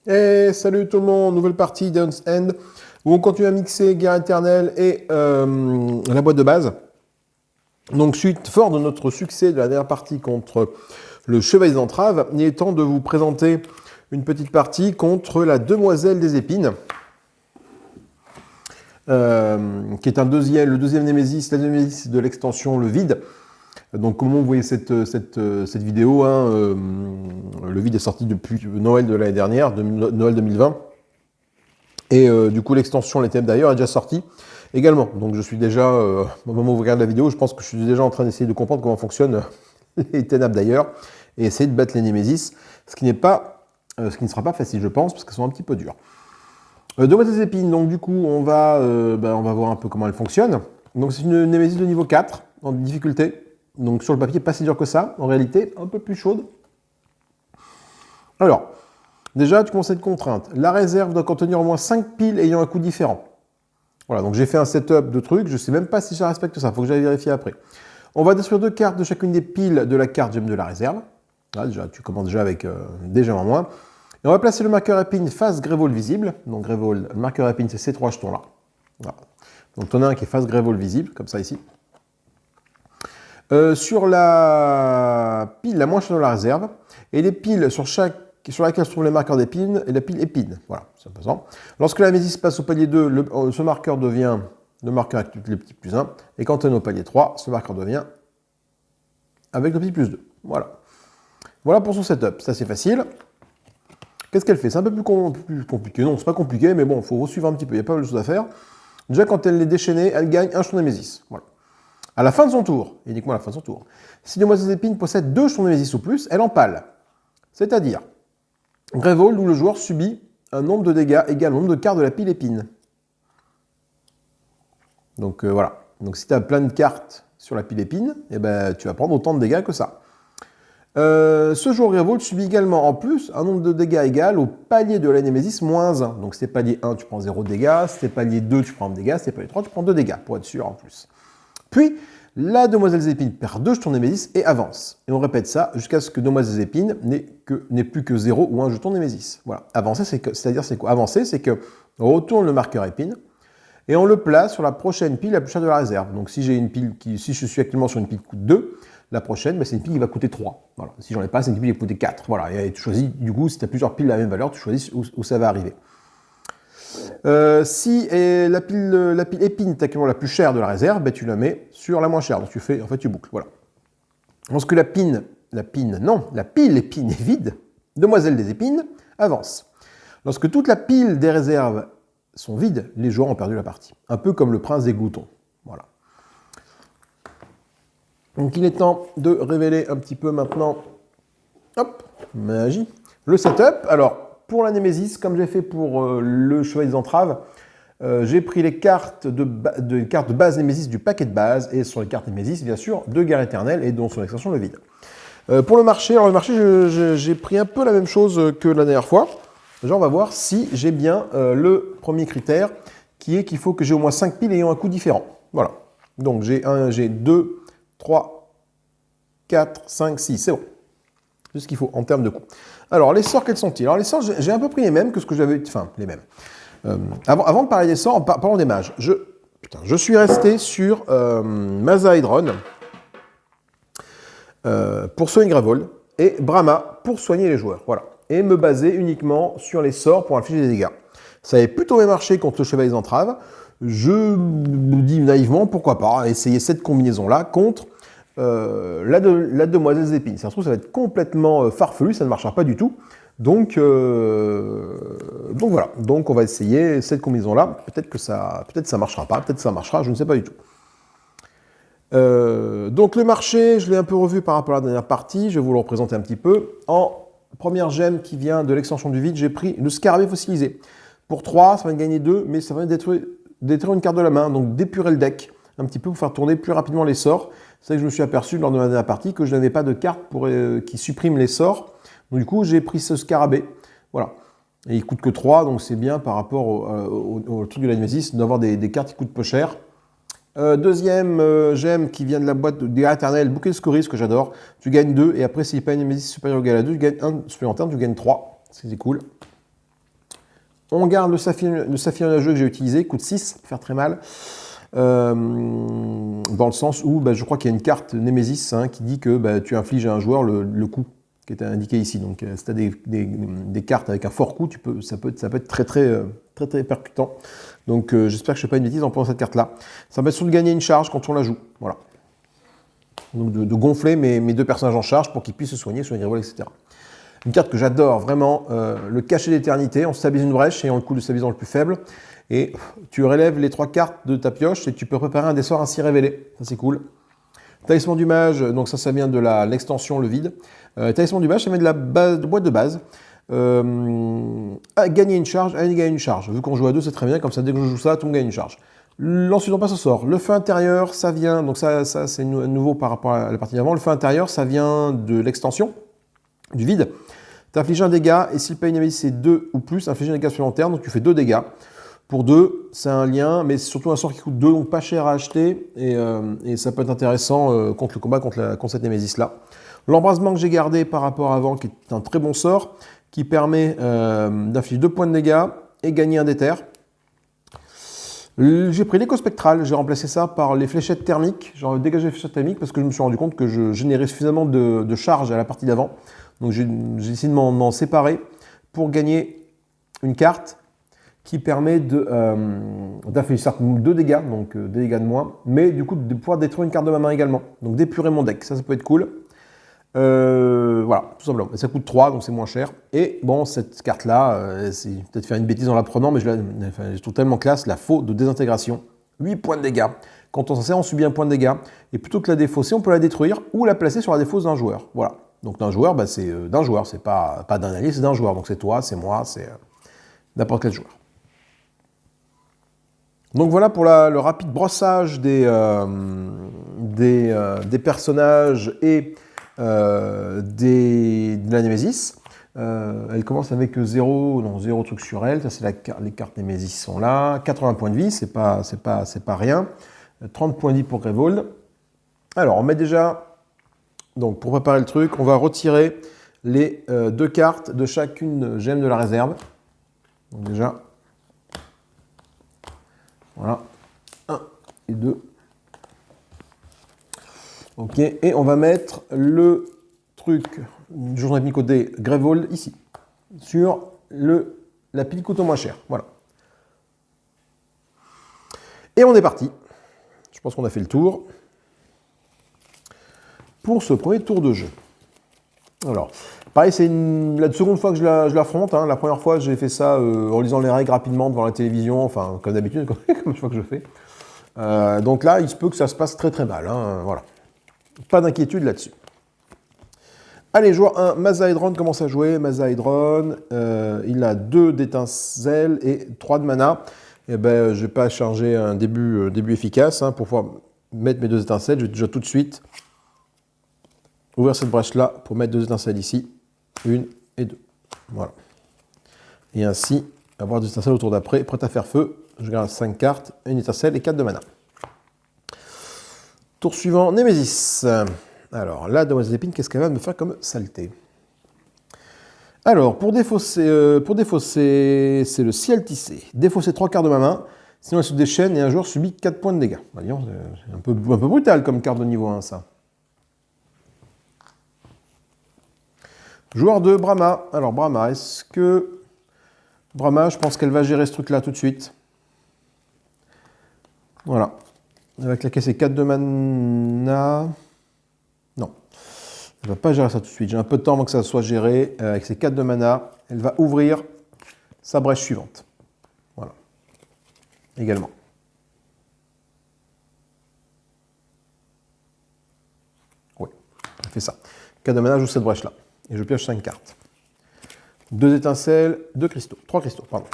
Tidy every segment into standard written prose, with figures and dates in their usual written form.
Et salut tout le monde, nouvelle partie Down's End où on continue à mixer Guerre éternelle et la boîte de base. Donc suite fort de notre succès de la dernière partie contre le Chevalier des Entraves, il est temps de vous présenter une petite partie contre la Demoiselle des Épines, qui est le deuxième Némésis, la Némésis de l'extension Le Vide. Donc comment vous voyez cette vidéo, hein, le vide est sorti depuis Noël de l'année dernière, Noël 2020. Et du coup l'extension Les Ténèbres d'ailleurs est déjà sortie également. Donc je suis déjà, au moment où vous regardez la vidéo, je pense que je suis déjà en train d'essayer de comprendre comment fonctionnent les Ténèbres d'ailleurs, et essayer de battre les Némésis, ce qui ne sera pas facile je pense, parce qu'elles sont un petit peu dures. Demoiselle des Épines, donc du coup on va voir un peu comment elle fonctionne. Donc c'est une Némésis de niveau 4, en difficulté. Donc sur le papier, pas si dur que ça. En réalité, un peu plus chaude. Alors, déjà, tu commences cette contrainte. La réserve doit contenir au moins 5 piles ayant un coût différent. Voilà, donc j'ai fait un setup de trucs. Je ne sais même pas si ça respecte ça. Il faut que j'aille vérifier après. On va détruire 2 cartes de chacune des piles de la carte gemme de la réserve. Là, déjà, tu commences déjà avec déjà en moins. Et on va placer le marqueur épine face Grévol visible. Donc Grévol, le marqueur épine, c'est ces 3 jetons-là. Voilà. Donc tu en as un qui est face Grévol visible, comme ça ici. Sur la pile la moins chère de la réserve, et les piles sur laquelle se trouvent les marqueurs d'épines, et la pile épine. Voilà, c'est important. Lorsque la Némésis passe au palier 2, ce marqueur devient le marqueur avec le petit plus 1, et quand on est au palier 3, ce marqueur devient avec le petit plus 2. Voilà. Voilà pour son setup, ça c'est facile. Qu'est-ce qu'elle fait? C'est un peu plus compliqué. Non, c'est pas compliqué, mais bon, il faut suivre un petit peu, il y a pas mal de choses à faire. Déjà, quand elle est déchaînée, elle gagne un jeton Némésis. Voilà. À la fin de son tour, uniquement à la fin de son tour, si Demoiselle des Épines possède 2 jetons Némésis ou plus, elle empale. C'est-à-dire, Grévol, où le joueur subit un nombre de dégâts égal au nombre de cartes de la pile épine. Donc voilà. Donc si tu as plein de cartes sur la pile épine, eh ben, tu vas prendre autant de dégâts que ça. Ce joueur Grévol subit également en plus un nombre de dégâts égal au palier de la Némésis moins 1. Donc si c'est palier 1, tu prends 0 dégâts. Si c'est palier 2, tu prends 1 dégât. Si c'est palier 3, tu prends 2 dégâts, pour être sûr en plus. Puis, la Demoiselle des Épines perd 2 jetons Némésis et avance. Et on répète ça jusqu'à ce que Demoiselle des Épines n'ait plus que 0 ou 1 jeton Némésis. Voilà. Avancer, c'est-à-dire c'est quoi? Avancer, c'est qu'on retourne le marqueur épine et on le place sur la prochaine pile la plus chère de la réserve. Donc si j'ai une pile si je suis actuellement sur une pile qui coûte 2, la prochaine, ben, c'est une pile qui va coûter 3. Voilà. Si j'en ai pas, c'est une pile qui va coûter 4. Voilà. Et tu choisis, du coup, si tu as plusieurs piles de la même valeur, tu choisis où ça va arriver. Si la pile épine est actuellement la plus chère de la réserve, ben, tu la mets sur la moins chère. Donc tu boucles. Voilà. Lorsque la pile épine est vide, Demoiselle des Épines avance. Lorsque toute la pile des réserves sont vides, les joueurs ont perdu la partie. Un peu comme le prince des gloutons. Voilà. Donc il est temps de révéler un petit peu maintenant, hop, magie, le setup. Alors, pour la Némésis, comme j'ai fait pour le Chevalier des Entraves, j'ai pris les cartes de base Némésis du paquet de base, et sur les cartes Némésis, bien sûr, de Guerre éternelle, et dont son extension Le Vide. Pour le marché, j'ai pris un peu la même chose que la dernière fois. Déjà, on va voir si j'ai bien le premier critère, qui est qu'il faut que j'ai au moins 5 piles ayant un coût différent. Voilà. Donc j'ai 2, 3, 4, 5, 6, c'est bon. C'est ce qu'il faut en termes de coût. Alors, les sorts, quels sont-ils? Alors, les sorts, j'ai un peu pris les mêmes que ce que j'avais... Enfin, les mêmes. Avant de parler des sorts, parlons des mages. Je suis resté sur Mazaedron pour soigner Grévol et Brahma pour soigner les joueurs. Voilà. Et me baser uniquement sur les sorts pour infliger des dégâts. Ça avait plutôt bien marché contre le Chevalier des Entraves. Je me dis naïvement, pourquoi pas, essayer cette combinaison-là contre la Demoiselle des Épines. Ça se trouve, ça va être complètement farfelu, ça ne marchera pas du tout. Donc voilà. Donc on va essayer cette combinaison-là. Peut-être que ça marchera pas, peut-être que ça marchera, je ne sais pas du tout. Donc le marché, je l'ai un peu revu par rapport à la dernière partie. Je vais vous le représenter un petit peu. En première gemme qui vient de l'extension du vide, j'ai pris le scarabée fossilisé. Pour 3, ça va gagner 2, mais ça va détruire une carte de la main, donc d'épurer le deck un petit peu pour faire tourner plus rapidement les sorts. C'est que je me suis aperçu lors de ma dernière partie que je n'avais pas de carte qui supprime les sorts. Donc du coup, j'ai pris ce scarabée. Voilà. Et il coûte que 3, donc c'est bien par rapport au truc de la Némésis d'avoir des cartes qui coûtent peu cher. Deuxième gemme qui vient de la boîte de Guerre éternelle, Bouquet de Scoris, que j'adore. Tu gagnes 2, et après, s'il n'y a pas une Némésis supérieure ou égale à 2, tu gagnes 1 supplémentaire, tu gagnes 3. C'est cool. On garde le saphir nuageux que j'ai utilisé, coûte 6, faire très mal. Dans le sens où je crois qu'il y a une carte Nemesis qui dit que tu infliges à un joueur le coup qui est indiqué ici. Donc si tu as des cartes avec un fort coup, ça peut être très percutant. Donc j'espère que je ne fais pas une bêtise en prenant cette carte-là. Ça va être sûr de gagner une charge quand on la joue. Voilà. Donc de gonfler mes deux personnages en charge pour qu'ils puissent se soigner sur les rivals, etc. Une carte que j'adore vraiment, le cachet d'éternité. On stabilise une brèche et on le coup de stabilisant le plus faible. Et tu relèves les 3 cartes de ta pioche et tu peux préparer un des sorts ainsi révélé. Ça, c'est cool. Talisman du mage, donc ça vient de l'extension le vide. Talisman du mage, ça vient de la boîte de base. Gagner une charge, gagner une charge. Vu qu'on joue à 2, c'est très bien. Comme ça, dès que je joue ça, tout le monde gagne une charge. Ensuite, on passe au sort. Le feu intérieur, ça vient... Donc ça c'est nouveau par rapport à la partie d'avant. Le feu intérieur, ça vient de l'extension du vide. Tu infliges un dégât et si le paye Nemesis c'est 2 ou plus, inflige un dégât supplémentaire. Donc tu fais 2 dégâts. Pour 2, c'est un lien, mais c'est surtout un sort qui coûte 2, donc pas cher à acheter, et ça peut être intéressant contre le combat, contre cette Nemesis-là. L'embrasement que j'ai gardé par rapport à avant, qui est un très bon sort, qui permet d'infliger 2 points de dégâts et gagner un déter. J'ai pris l'écho spectral, j'ai remplacé ça par les fléchettes thermiques. J'ai dégagé les fléchettes thermiques parce que je me suis rendu compte que je générais suffisamment de charge à la partie d'avant. Donc j'ai décidé de m'en séparer pour gagner une carte qui permet d'infliger certes 2 dégâts, donc des dégâts de moins, mais du coup de pouvoir détruire une carte de ma main également. Donc d'épurer mon deck, ça peut être cool. Voilà, tout simplement. Ça coûte 3, donc c'est moins cher. Et bon, cette carte-là, c'est peut-être faire une bêtise en la prenant, mais je trouve tellement classe, la faux de désintégration. 8 points de dégâts. Quand on s'en sert, on subit un point de dégâts. Et plutôt que la défausser, on peut la détruire ou la placer sur la défausse d'un joueur. Voilà. Donc d'un joueur, c'est d'un joueur, c'est pas d'un allié, c'est d'un joueur. Donc c'est toi, c'est moi, c'est n'importe quel joueur. Donc voilà pour le rapide brossage des personnages et de la Nemesis. Elle commence avec 0 truc sur elle. Ça c'est les cartes Nemesis sont là. 80 points de vie, c'est pas rien. 30 points de vie pour Grevold. Alors on met déjà, donc pour préparer le truc, on va retirer les 2 cartes de chacune gemme de la réserve. Donc déjà. Voilà, 1 et 2. Ok, et on va mettre le truc du journal Picoté Grevold ici, sur la pile couteau moins cher. Voilà. Et on est parti. Je pense qu'on a fait le tour pour ce premier tour de jeu. Alors, pareil, c'est la seconde fois que je l'affronte. La première fois, j'ai fait ça en lisant les règles rapidement devant la télévision, enfin, comme d'habitude, comme chaque fois que je fais. Donc là, il se peut que ça se passe très très mal. Voilà. Pas d'inquiétude là-dessus. Allez, joueur 1, Mazaedron commence à jouer. Mazaedron, il a 2 d'étincelles et 3 de mana. Et ben, je ne vais pas charger un début efficace pour pouvoir mettre mes 2 étincelles. Je vais déjà tout de suite ouvrir cette brèche-là pour mettre 2 étincelles ici. 1 et 2. Voilà. Et ainsi, avoir 2 étincelles autour d'après, prêt à faire feu. Je garde 5 cartes, 1 étincelle et 4 de mana. Tour suivant, Nemesis. Alors, là, Demoiselle Épine, qu'est-ce qu'elle va me faire comme saleté? Alors, pour défausser, c'est le ciel tissé. Défausser 3 cartes de ma main, sinon elle se déchaîne et un joueur subit 4 points de dégâts. Bah, disons, c'est un peu brutal comme carte de niveau 1, ça. Joueur 2, Brahma. Alors, Brahma, est-ce que... Brahma, je pense qu'elle va gérer ce truc-là tout de suite. Voilà. Elle va claquer ses 4 de mana. Non. Elle ne va pas gérer ça tout de suite. J'ai un peu de temps avant que ça soit géré. Avec ses 4 de mana, elle va ouvrir sa brèche suivante. Voilà. Également. Oui, elle fait ça. 4 de mana, j'ouvre cette brèche-là. Et je pioche 5 cartes. 2 étincelles, 2 cristaux. 3 cristaux, pardon.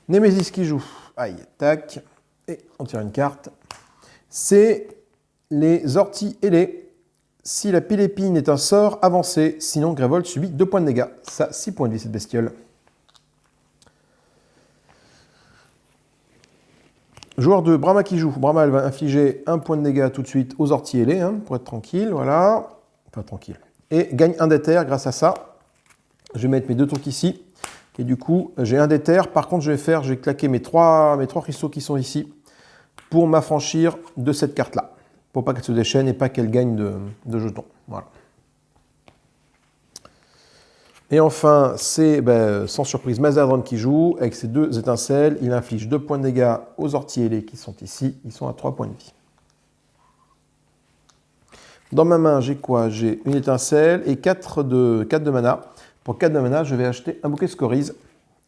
Nemesis qui joue. Aïe, tac. Et on tire une carte. C'est les orties ailées. Si la pile épine est un sort avancé, sinon Grevold subit 2 points de dégâts. Ça, 6 points de vie, cette bestiole. Joueur 2, Brahma qui joue. Brahma, elle va infliger 1 point de dégâts tout de suite aux orties ailées, pour être tranquille, voilà. Enfin, tranquille. Et gagne un déter grâce à ça. Je vais mettre mes 2 trucs ici. Et du coup, j'ai un déter. Par contre, je vais claquer mes trois cristaux qui sont ici pour m'affranchir de cette carte-là. Pour pas qu'elle se déchaîne et pas qu'elle gagne de jetons. Voilà. Et enfin, c'est sans surprise Mazadron qui joue. Avec ses 2 étincelles, il inflige 2 points de dégâts aux orties ailés qui sont ici. Ils sont à 3 points de vie. Dans ma main, j'ai quoi? J'ai une étincelle et 4 de mana. Pour 4 de mana, je vais acheter un bouquet de scories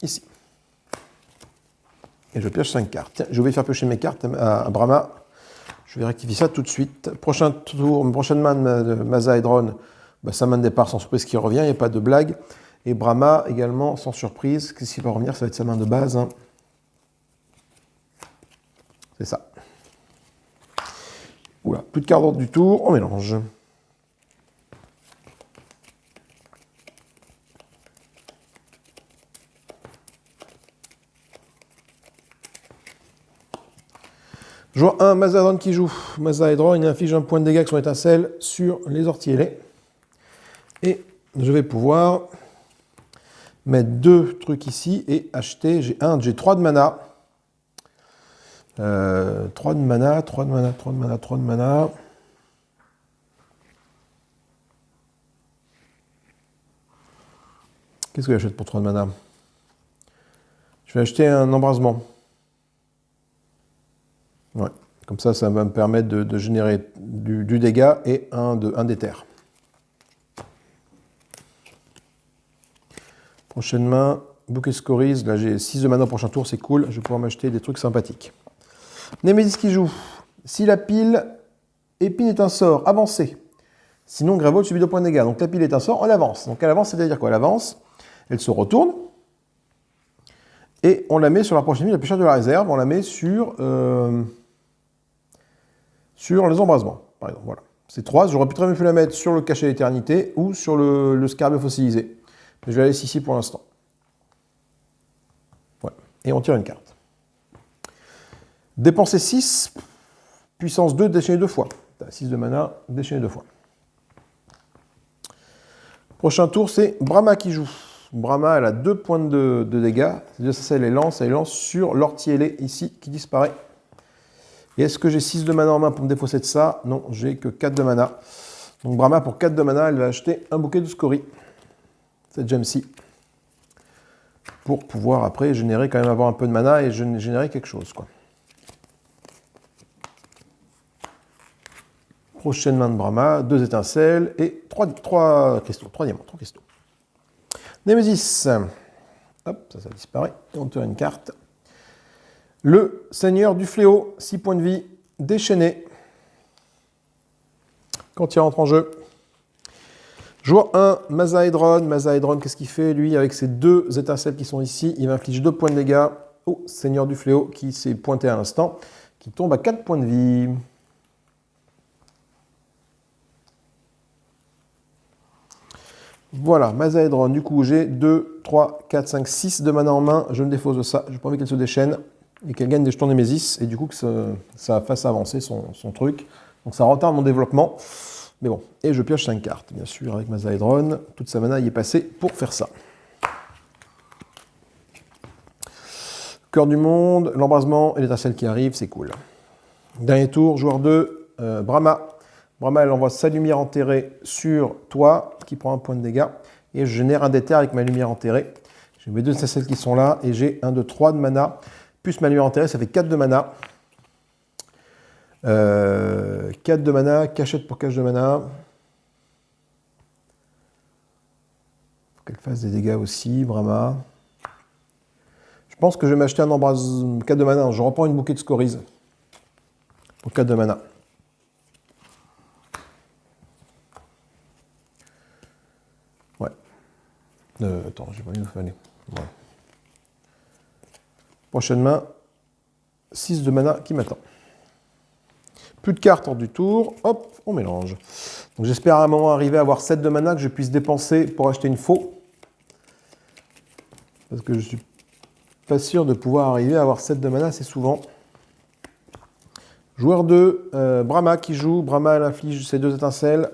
ici. Et je pioche 5 cartes. Tiens, je vais faire piocher mes cartes à Brahma. Je vais rectifier ça tout de suite. Prochaine main de Mazaedron, sa main de départ sans surprise qui revient, il n'y a pas de blague. Et Brahma également sans surprise. Qu'est-ce qui va revenir? Ça va être sa main de base. Hein. C'est ça. Oula, plus de cartes d'ordre du tour, on mélange. Je vois un Mazaedron qui joue. Mazaedron, il inflige un point de dégâts avec son étincelle sur les orties ailés. Et je vais pouvoir mettre 2 trucs ici et acheter. J'ai 3 de mana. 3 de mana. Qu'est-ce que j'achète pour 3 de mana? Je vais acheter un embrasement. Ouais. Comme ça va me permettre de générer du dégât et un d'éther. Prochaine main, bouquet scories. Là, j'ai 6 de mana au prochain tour, c'est cool. Je vais pouvoir m'acheter des trucs sympathiques. Némésis qui joue. Si la pile épine est un sort, avancez. Sinon, Grévold subit 2 points de dégâts. Donc la pile est un sort, on avance. Donc elle avance, c'est-à-dire quoi? Elle avance, elle se retourne. Et on la met sur la prochaine ligne, la piocheur de la réserve. On la met sur les embrasements, par exemple. Voilà. C'est 3. J'aurais pu très bien pu la mettre sur le cachet d'éternité ou sur le scarabée fossilisé. Mais je la laisse ici pour l'instant. Ouais. Et on tire une carte. Dépenser 6, puissance 2, déchaîner 2 fois. 6 de mana, déchaîner 2 fois. Prochain tour, c'est Brahma qui joue. Brahma, elle a 2 points de dégâts. Elle les lance sur l'ortie ailé ici qui disparaît. Et est-ce que j'ai 6 de mana en main pour me défausser de ça? Non, j'ai que 4 de mana. Donc Brahma, pour 4 de mana, elle va acheter un bouquet de scories. Cette gemme-ci. Pour pouvoir après générer, quand même avoir un peu de mana et générer quelque chose, quoi. Prochaine main de Brahma, 2 étincelles et 3 cristaux, 3 diamants, 3 cristaux. Némésis. Hop, ça disparaît. Et on tire une carte. Le Seigneur du Fléau, 6 points de vie, déchaîné. Quand il rentre en jeu. Joueur 1, Mazaedron. Mazaedron, qu'est-ce qu'il fait, lui, avec ses 2 étincelles qui sont ici? Il inflige 2 points de dégâts au Seigneur du Fléau qui s'est pointé à l'instant, qui tombe à 4 points de vie. Voilà, Mazaedron, du coup, j'ai 2, 3, 4, 5, 6 de mana en main. Je me défausse de ça. Je n'ai pas envie qu'elle se déchaîne et qu'elle gagne des jetons Némésis. Et du coup, que ça fasse avancer son truc. Donc ça retarde mon développement. Mais bon, et je pioche 5 cartes, bien sûr, avec Mazaedron. Toute sa mana y est passée pour faire ça. Cœur du monde, l'embrasement et l'étincelle qui arrive, c'est cool. Dernier tour, joueur 2, Brahma. Brahma, elle envoie sa lumière enterrée sur toi, qui prend un point de dégâts. Et je génère un déter avec ma lumière enterrée. J'ai mes 2 étincelles qui sont là, et j'ai 1, 2, 3 de mana. Plus ma lumière enterrée, ça fait 4 de mana. 4 de mana, cachette pour cache de mana. Faut qu'elle fasse des dégâts aussi, Brahma. Je pense que je vais m'acheter un embrasement 4 de mana. Je reprends une bouquet de scories pour 4 de mana. Ouais. Attends, j'ai pas mis où il fallait. Ouais. Prochaine main, 6 de mana qui m'attend. Plus de cartes hors du tour, hop, on mélange. Donc j'espère à un moment arriver à avoir 7 de mana que je puisse dépenser pour acheter une faux. Parce que je suis pas sûr de pouvoir arriver à avoir 7 de mana assez souvent. Joueur 2, Brahma qui joue. Brahma, elle inflige ses 2 étincelles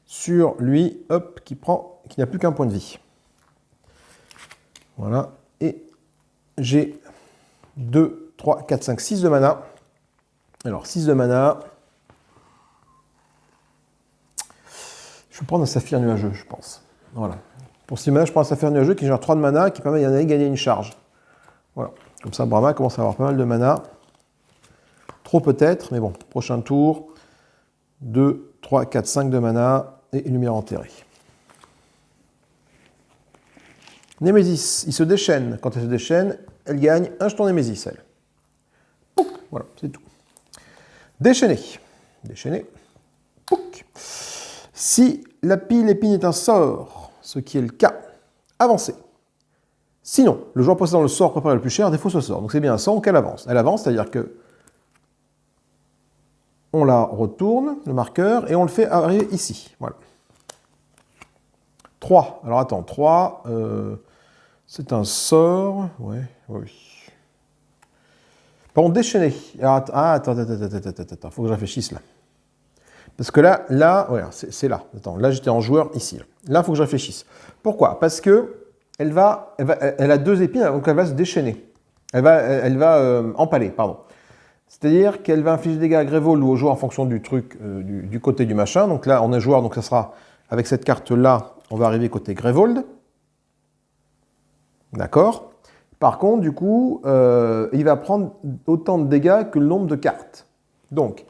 sur lui, hop, qui n'a plus qu'un point de vie. Voilà. Et j'ai 2, 3, 4, 5, 6 de mana. Alors, 6 de mana. Je vais prendre un saphir nuageux, je pense. Voilà. Pour 6 mana, je prends un saphir nuageux qui génère 3 de mana, qui permet d'y gagner une charge. Voilà. Comme ça, Brahma commence à avoir pas mal de mana. Trop peut-être, mais bon. Prochain tour. 2, 3, 4, 5 de mana et une lumière enterrée. Némésis, il se déchaîne. Quand elle se déchaîne, elle gagne un jeton Némésis, elle. Pouc, voilà, c'est tout. Déchaîner. Déchaîner. Pouc. Si la pile épine est un sort, ce qui est le cas, avancez. Sinon, le joueur possédant le sort préparé le plus cher défaut ce sort. Donc c'est bien un sort qu'elle avance. Elle avance, c'est-à-dire que on la retourne, le marqueur, et on le fait arriver ici. Voilà. 3. Alors attends, 3, c'est un sort. Ouais, oui. Par contre, déchaîner. Alors, attends, faut que je réfléchisse là. Parce que là, voilà, c'est là. Attends, là j'étais en joueur ici. Là, il faut que je réfléchisse. Pourquoi? Parce que elle a 2 épines, donc elle va se déchaîner. Elle va empaler, pardon. C'est-à-dire qu'elle va infliger des dégâts à Grévold ou au joueur en fonction du truc, du côté du machin. Donc là, on est joueur, donc ça sera avec cette carte-là, on va arriver côté Grévold. D'accord? Par contre, du coup, il va prendre autant de dégâts que le nombre de cartes. Donc,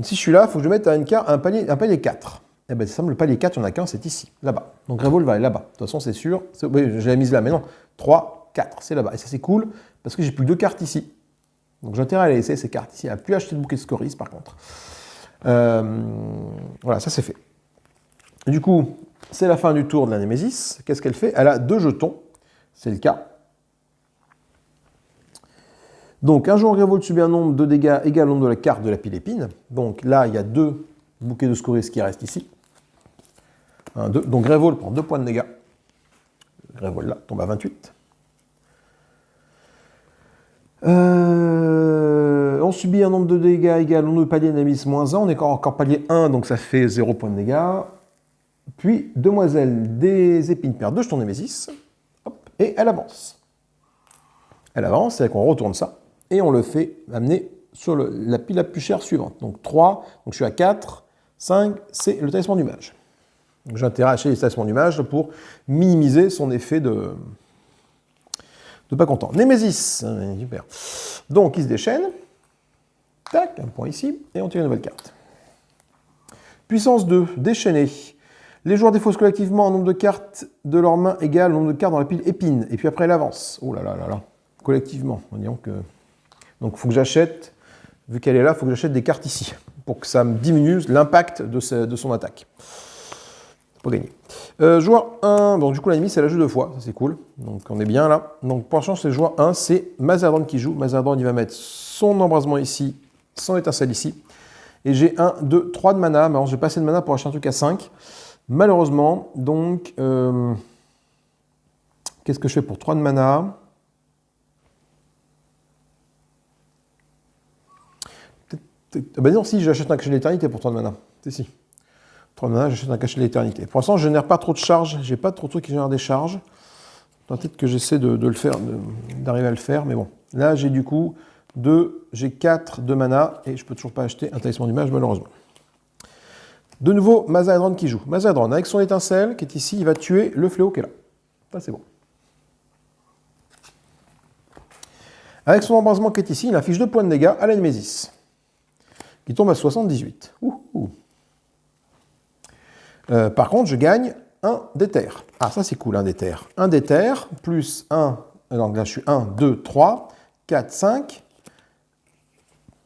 si je suis là, il faut que je mette un palier 4. Eh bien, c'est simple, le palier 4, il n'y en a qu'un, c'est ici, là-bas. Donc Grévold va aller là-bas. De toute façon, c'est sûr. Oui, je l'ai mise là, mais non. 3, 4, c'est là-bas. Et ça, c'est cool, parce que j'ai plus que 2 cartes ici. Donc j'ai intérêt à les laisser, ces cartes ici. À plus acheter de bouquet de scories, par contre. Voilà, ça c'est fait. Et du coup, c'est la fin du tour de la Némésis. Qu'est-ce qu'elle fait? Elle a 2 jetons. C'est le cas. Donc, un joueur Grévold subit un nombre de dégâts égal au nombre de la carte de la pile épine. Donc là, il y a 2 bouquets de scories qui restent ici. 1, 2. Donc Grévold prend 2 points de dégâts. Grévold là, tombe à 28. On subit un nombre de dégâts égal au nombre de paliers Némésis -1. On est encore palier 1, donc ça fait 0 points de dégâts. Puis, Demoiselle des épines perd 2 jetons Némésis. Hop, et elle avance. Elle avance, c'est-à-dire qu'on retourne ça. Et on le fait amener sur la pile la plus chère suivante. Donc 3, donc je suis à 4, 5, c'est le talisman du mage. Donc j'ai intérêt à acheter les talismans du mage pour minimiser son effet de pas content. Némésis, super. Donc il se déchaîne. Tac, un point ici, et on tire une nouvelle carte. Puissance 2, déchaîner. Les joueurs défaussent collectivement un nombre de cartes de leur main égal au nombre de cartes dans la pile épine. Et puis après, elle avance. Oh là là là là. Collectivement. Donc il faut que j'achète, vu qu'elle est là, il faut que j'achète des cartes ici, pour que ça me diminue l'impact de son attaque. Pour gagner. Joueur 1, bon du coup la limite, elle a joué 2 fois, ça c'est cool. Donc on est bien là. Donc pour l'instant, c'est le joueur 1, c'est Mazardran qui joue. Mazardran, il va mettre son embrasement ici, son étincelle ici. Et j'ai 1, 2, 3 de mana. Mais alors j'ai pas assez de mana pour acheter un truc à 5. Malheureusement, donc, qu'est-ce que je fais pour 3 de mana? Ben non, si, j'achète un cachet de l'éternité pour 3 de mana. C'est si. 3 de mana, j'achète un cachet de l'éternité. Pour l'instant, je ne génère pas trop de charges. J'ai pas trop de trucs qui génèrent des charges. Peut-être que j'essaie de le faire, d'arriver à le faire, mais bon. Là, j'ai du coup 2, j'ai 4 de mana, et je peux toujours pas acheter un talisman du mage, malheureusement. De nouveau, Mazardran qui joue. Mazardran, avec son étincelle, qui est ici, il va tuer le fléau qui est là. Ça, c'est bon. Avec son embrasement qui est ici, il affiche 2 points de dégâts à la Némésis, qui tombe à 78. Par contre, je gagne un d'éther. Ah, ça c'est cool, un d'éther. Un d'éther, plus 1, donc là je suis 1, 2, 3, 4, 5.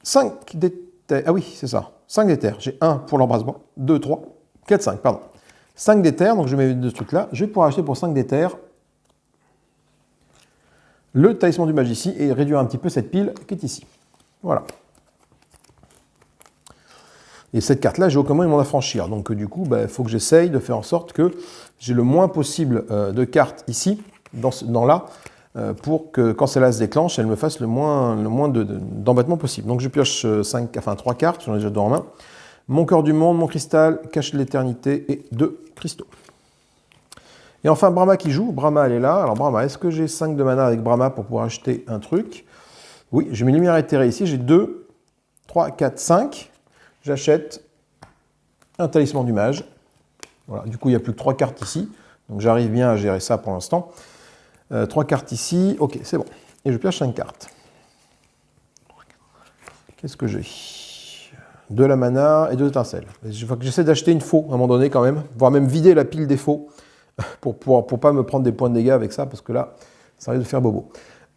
5 d'éther, ah oui, c'est ça. 5 d'éther. J'ai 1 pour l'embrasement, 2, 3, 4, 5, pardon. 5 d'éther, donc je mets deux trucs là. Je vais pouvoir acheter pour 5 d'éther le talisman du mage ici et réduire un petit peu cette pile qui est ici. Voilà. Et cette carte-là, j'ai aucun moyen de m'en affranchir. Donc du coup, il faut que j'essaye de faire en sorte que j'ai le moins possible de cartes ici, dans là, pour que quand celle-là se déclenche, elle me fasse le moins d'embêtement possible. Donc je pioche 3 cartes, j'en ai déjà 2 en main. Mon cœur du monde, mon cristal, cachet de l'éternité et 2 cristaux. Et enfin, Brahma qui joue. Brahma, elle est là. Alors, Brahma, est-ce que j'ai 5 de mana avec Brahma pour pouvoir acheter un truc? Oui, j'ai mes lumières éthérées ici. J'ai 2, 3, 4, 5. J'achète un talisman du mage. Voilà. Du coup, il n'y a plus que 3 cartes ici. Donc, j'arrive bien à gérer ça pour l'instant. 3 cartes ici. Ok, c'est bon. Et je pioche 5 cartes. Qu'est-ce que j'ai? De la mana et 2 étincelles. Il faut que j'essaie d'acheter une faux à un moment donné quand même, voire même vider la pile des faux pour pas me prendre des points de dégâts avec ça, parce que là, ça risque de faire bobo.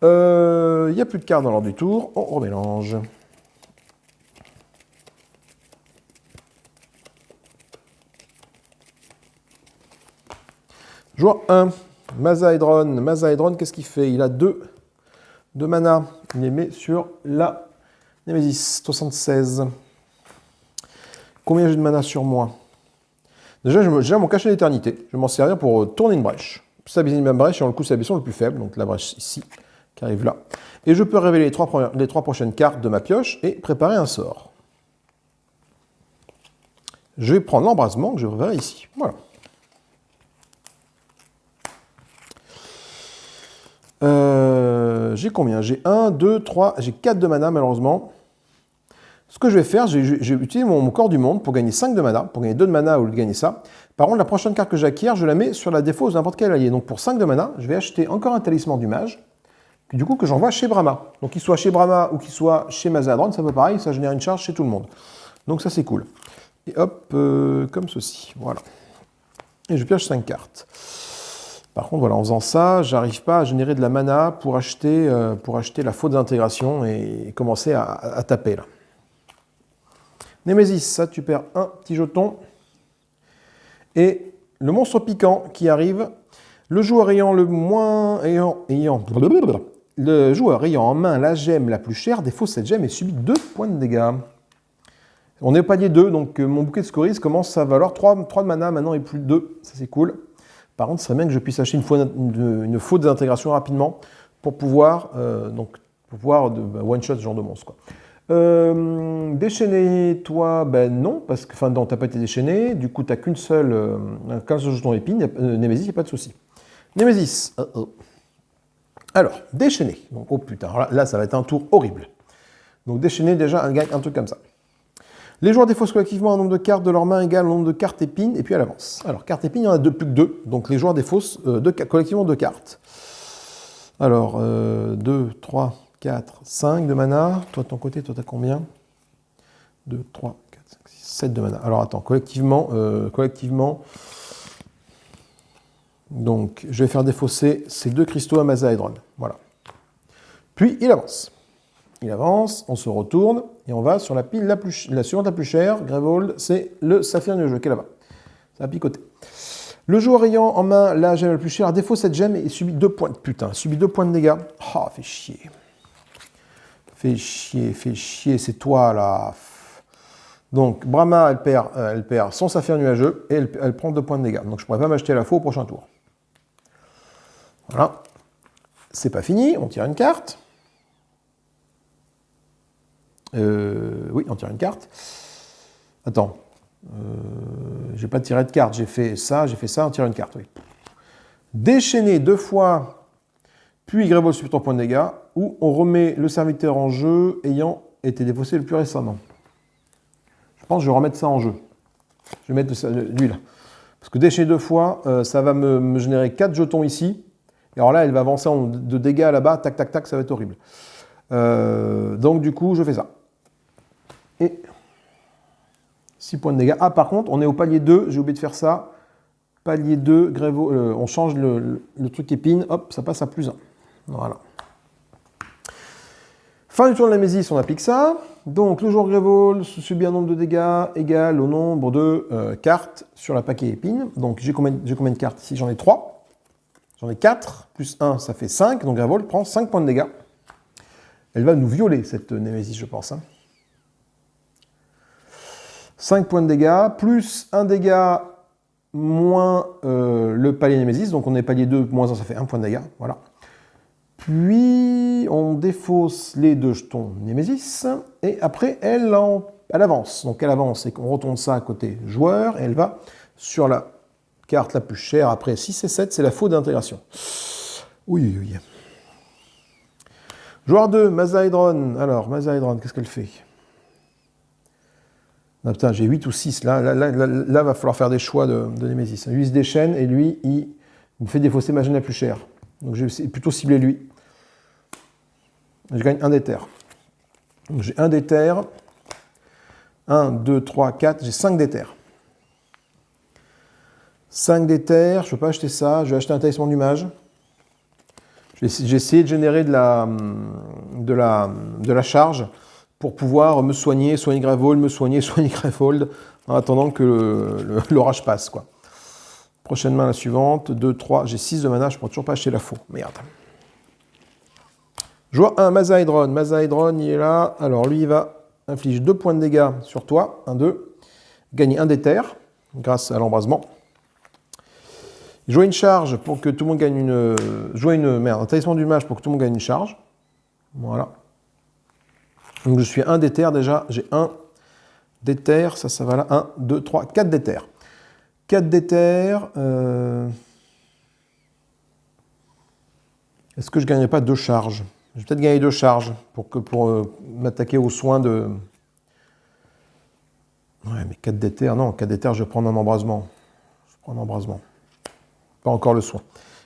Il n'y a plus de cartes dans l'ordre du tour. On remélange. Joueur 1, Mazaedron. Mazaedron, qu'est-ce qu'il fait? Il a 2 de mana. Il les met sur la Némésis, 76. Combien j'ai de mana sur moi? Déjà, j'ai mon cachet d'éternité. Je vais m'en servir pour tourner une brèche. Stabiliser ma brèche, et le coup, c'est la blessure le plus faible, donc la brèche ici, qui arrive là. Et je peux révéler les 3 prochaines cartes de ma pioche et préparer un sort. Je vais prendre l'embrasement que je verrai ici. Voilà. J'ai combien? J'ai 1, 2, 3, j'ai 4 de mana malheureusement. Ce que je vais faire, j'ai utilisé mon corps du monde pour gagner 5 de mana, pour gagner 2 de mana au lieu de gagner ça. Par contre, la prochaine carte que j'acquiers, je la mets sur la défausse de n'importe quel allié. Donc pour 5 de mana, je vais acheter encore un talisman du mage, du coup que j'envoie chez Brahma. Donc qu'il soit chez Brahma ou qu'il soit chez Mazaedron, c'est un peu pareil, ça génère une charge chez tout le monde. Donc ça c'est cool. Et hop, comme ceci, voilà. Et je pioche 5 cartes. Par contre, voilà, en faisant ça, j'arrive pas à générer de la mana pour acheter la faute d'intégration et commencer à taper là. Némésis, ça tu perds un petit jeton. Et le monstre piquant qui arrive, le joueur ayant en main la gemme la plus chère défausse cette gemme et subit 2 points de dégâts. On est au palier 2, donc mon bouquet de scories commence à valoir 3 de mana maintenant et plus de 2. Ça c'est cool. Par contre, ce serait bien que je puisse acheter une faute d'intégration rapidement pour pouvoir, one-shot ce genre de monstre, quoi. Déchaîner, toi, ben non, parce que, non, t'as pas été déchaîné, du coup, t'as qu'un seul jeton épine, Némésis, il n'y a pas de souci. Némésis, Alors, déchaîner, donc, oh putain, alors là, ça va être un tour horrible. Donc, déchaîner, déjà, un truc comme ça. Les joueurs défaussent collectivement un nombre de cartes de leur main égal au nombre de cartes épines, et puis elle avance. Alors, cartes épines, il y en a plus que 2, donc les joueurs défaussent collectivement 2 cartes. Alors, 2, 3, 4, 5 de mana. Toi, de ton côté, toi, t'as combien? 2, 3, 4, 5, 6, 7 de mana. Alors, attends, collectivement, donc, je vais faire défausser ces 2 cristaux à Mazaedron. Voilà. Puis, il avance. Il avance, on se retourne, et on va sur la pile la suivante la plus chère. Grevold, c'est le saphir nuageux qui est là-bas. Ça va picoter. Le joueur ayant en main la gemme la plus chère défausse cette gemme et subit 2 points. Putain, subit 2 points de dégâts. Ah, fait chier. Fais chier, c'est toi là. Donc, Brahma, elle perd son saphir nuageux et elle prend 2 points de dégâts. Donc, je ne pourrais pas m'acheter la faux au prochain tour. Voilà. C'est pas fini, on tire une carte. Oui, on tire une carte. Attends. J'ai pas tiré de carte, j'ai fait ça, on tire une carte, oui. Déchaîner 2 fois, puis Grevold subit 3 points de dégâts, ou on remet le serviteur en jeu ayant été défaussé le plus récemment. Je pense que je vais remettre ça en jeu. Je vais mettre lui là. Parce que déchaîner 2 fois, ça va me générer 4 jetons ici. Et alors là, elle va avancer de dégâts là-bas, tac, tac, tac, ça va être horrible. Donc du coup, je fais ça. Et 6 points de dégâts. Ah, par contre, on est au palier 2, j'ai oublié de faire ça. Palier 2, Grevold, on change le truc épine, hop, ça passe à +1. Voilà. Fin du tour de la Némésis, on applique ça. Donc, le joueur Grevold subit un nombre de dégâts égal au nombre de cartes sur la paquet épine. Donc, j'ai combien de cartes ici? J'en ai 3. J'en ai 4, plus 1, ça fait 5. Donc, Grevold prend 5 points de dégâts. Elle va nous violer, cette Némésis, je pense. 5 points de dégâts, plus 1 dégât moins le palier Némésis. Donc, on est palier 2, moins 1, ça fait 1 point de dégâts. Voilà. Puis, on défausse les 2 jetons Némésis. Et après, elle avance. Donc, elle avance et qu'on retourne ça à côté joueur. Et elle va sur la carte la plus chère après 6 et 7, c'est la faute d'intégration. Oui, oui. Joueur 2, Mazaedron. Alors, Mazaedron, qu'est-ce qu'elle fait? Ah, putain, j'ai 8 ou 6. Là, va falloir faire des choix de Némésis. Lui, il se déchaîne et lui, il me fait défausser ma gêne la plus chère. Donc, je vais plutôt cibler lui. Je gagne un d'éther. Donc, j'ai un d'éther. 1, 2, 3, 4. J'ai 5 d'éther. 5 d'éther. Je ne peux pas acheter ça. Je vais acheter un talisman du mage. J'ai essayé de générer de la charge pour pouvoir me soigner Gravold, me soigner Gravold, en attendant que l'orage passe, quoi. Prochaine main, la suivante. 2, 3, j'ai 6 de mana, je ne pourrais toujours pas acheter la faux. Merde. Joueur 1, Mazaedron. Mazaedron, il est là. Alors, lui, il va infliger 2 points de dégâts sur toi. 1, 2. Gagner 1 d'éther, grâce à l'embrasement. Jouer une charge pour que tout le monde gagne un talisman du mage pour que tout le monde gagne une charge. Voilà. Donc je suis 1 d'éther déjà. J'ai 1 d'éther. Ça va là. 1, 2, 3, 4 d'éther. 4 d'éther. Est-ce que je ne gagnerai pas 2 charges? Je vais peut-être gagner 2 charges pour m'attaquer aux soins de... Ouais, mais 4 d'éther. Non, 4 d'éther, je vais prendre un embrasement. Pas encore le soin.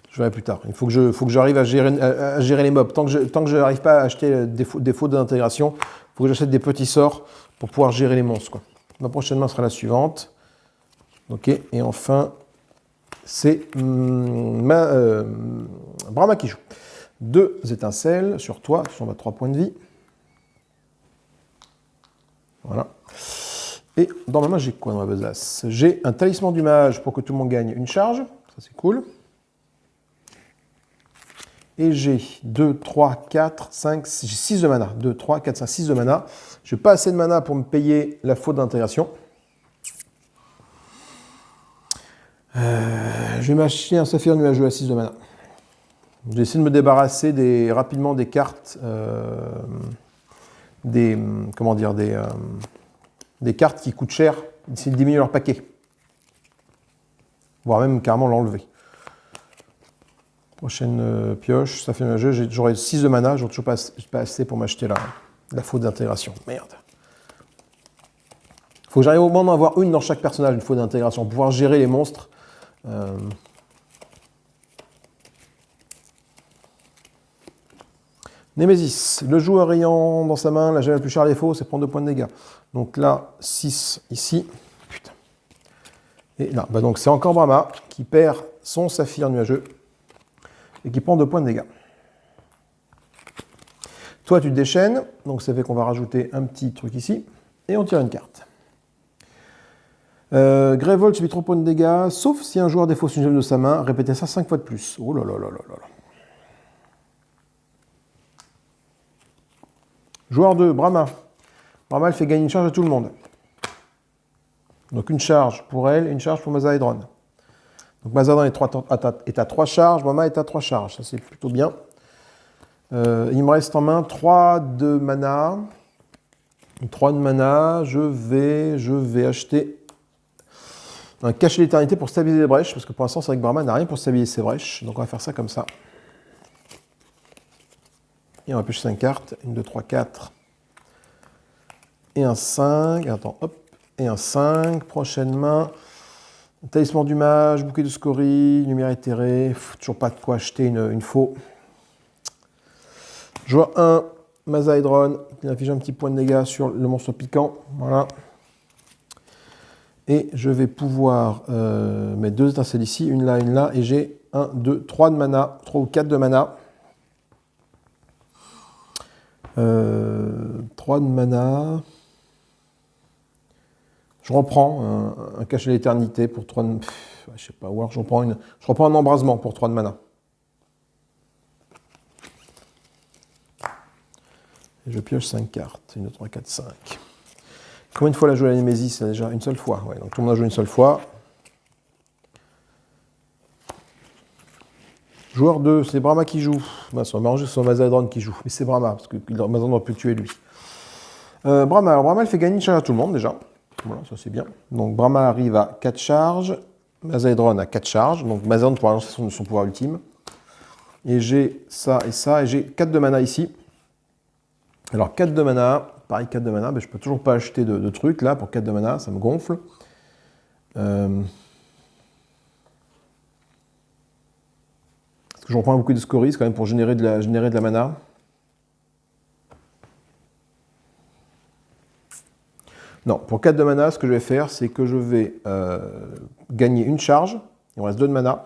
Je verrai plus tard. Il faut que j'arrive à gérer les mobs. Tant que je n'arrive pas à acheter des fautes d'intégration, il faut que j'achète des petits sorts pour pouvoir gérer les monstres, quoi. La prochaine main sera la suivante. Ok. Et enfin, c'est Brahma qui joue. 2 étincelles sur toi. Ce sont 3 points de vie. Voilà. Et dans ma main, j'ai quoi dans ma besace? J'ai un talisman du mage pour que tout le monde gagne une charge. Ça, c'est cool. Et j'ai 2, 3, 4, 5, j'ai 6 de mana. 2, 3, 4, 5, 6 de mana. Je n'ai pas assez de mana pour me payer la faute d'intégration. Je vais m'acheter un saphir nuageux à 6 de mana. Je vais essayer de me débarrasser rapidement des cartes, des cartes qui coûtent cher, essayer de diminuer leur paquet. Voire même carrément l'enlever. Prochaine pioche, ça fait un jeu, j'aurai 6 de mana, j'aurai toujours pas assez pour m'acheter la faute d'intégration. Merde. Faut que j'arrive au moins d'en avoir une dans chaque personnage, une faute d'intégration, pour pouvoir gérer les monstres. Némésis, le joueur ayant dans sa main la gemme la plus chère des faux, c'est prendre 2 points de dégâts. Donc là, 6 ici. Putain. Et là, donc c'est encore Brahma qui perd son saphir nuageux et qui prend 2 points de dégâts. Toi, tu te déchaînes, donc ça fait qu'on va rajouter un petit truc ici, et on tire une carte. Gravold subit 3 points de dégâts, sauf si un joueur défausse une gemme de sa main, répétez ça 5 fois de plus. Oh là là là là là là. Joueur 2, Brahma. Brahma, elle fait gagner une charge à tout le monde. Donc une charge pour elle, une charge pour Mazaedron. Donc Mazaedron est à 3 charges, Brahma est à 3 charges. Ça, c'est plutôt bien. Il me reste en main 3 de mana. 3 de mana, je vais acheter un cachet d'éternité pour stabiliser les brèches, parce que pour l'instant, c'est vrai que Brahma n'a rien pour stabiliser ses brèches. Donc on va faire ça comme ça. Et on va piocher 5 cartes. 1, 2, 3, 4. Et un 5. Attends, hop. Et un 5. Prochaine main. Talisman du mage, bouquet de scories, lumière éthérée. Toujours pas de quoi acheter une faux. Joueur 1, Mazaedron, qui inflige un petit point de dégâts sur le monstre piquant. Voilà. Et je vais pouvoir mettre 2 étincelles ici, une là, et j'ai 1, 2, 3 de mana, 3 ou 4 de mana. 3 de mana. Je reprends un cachet d'éternité pour 3 de... je sais pas, ou alors je reprends un embrasement pour 3 de mana. Et je pioche 5 cartes. 1, 2, 3, 4, 5. Combien de fois la joué la Némésis? Déjà une seule fois. Ouais, donc tout le monde a joué une seule fois. Joueur 2, c'est Brahma qui joue. On va m'arranger sur Mazaedron qui joue. Mais c'est Brahma, parce que Mazaedron aurait pu le tuer lui. Brahma, elle fait gagner une charge à tout le monde déjà. Voilà, ça c'est bien. Donc Brahma arrive à 4 charges. Mazaedron a 4 charges, donc Mazaedron pourra lancer son pouvoir ultime. Et j'ai ça, et j'ai 4 de mana ici. Alors 4 de mana, pareil 4 de mana, ben, je peux toujours pas acheter de trucs là pour 4 de mana, ça me gonfle. Parce que je reprends beaucoup de scories quand même pour générer de la mana. Non, pour 4 de mana, ce que je vais faire, c'est que je vais gagner une charge, il me reste 2 de mana,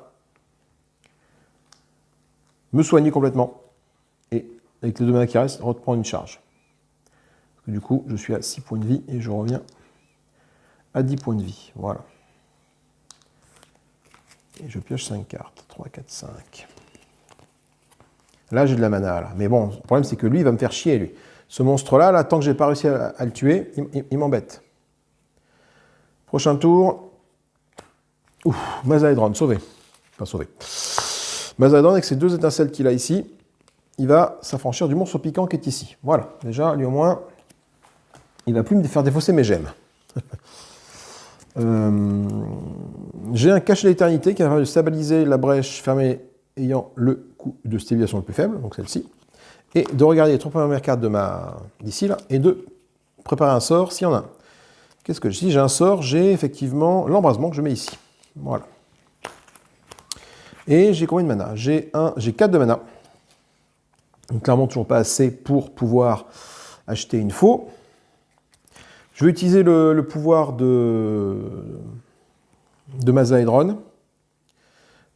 me soigner complètement, et avec les 2 mana qui restent, reprendre une charge. Parce que du coup, je suis à 6 points de vie, et je reviens à 10 points de vie. Voilà. Et je pioche 5 cartes. 3, 4, 5. Là, j'ai de la mana, là. Mais bon, le problème, c'est que lui, il va me faire chier, lui. Ce monstre-là, là, tant que j'ai pas réussi à le tuer, il m'embête. Prochain tour. Ouf, Mazaedron, sauvé. Pas sauvé. Mazaedron, avec ces 2 étincelles qu'il a ici, il va s'affranchir du monstre piquant qui est ici. Voilà, déjà, lui au moins, il va plus me faire défausser mes gemmes. J'ai un cache de l'éternité qui va de stabiliser la brèche fermée ayant le coût de stabilisation le plus faible, donc celle-ci, et de regarder les 3 premières cartes d'ici, là, et de préparer un sort s'il y en a un. Qu'est-ce que j'ai? Si j'ai un sort, j'ai effectivement l'embrasement que je mets ici. Voilà. Et j'ai combien de mana? J'ai 4 de mana. Donc clairement toujours pas assez pour pouvoir acheter une faux. Je vais utiliser le pouvoir de Mazaedron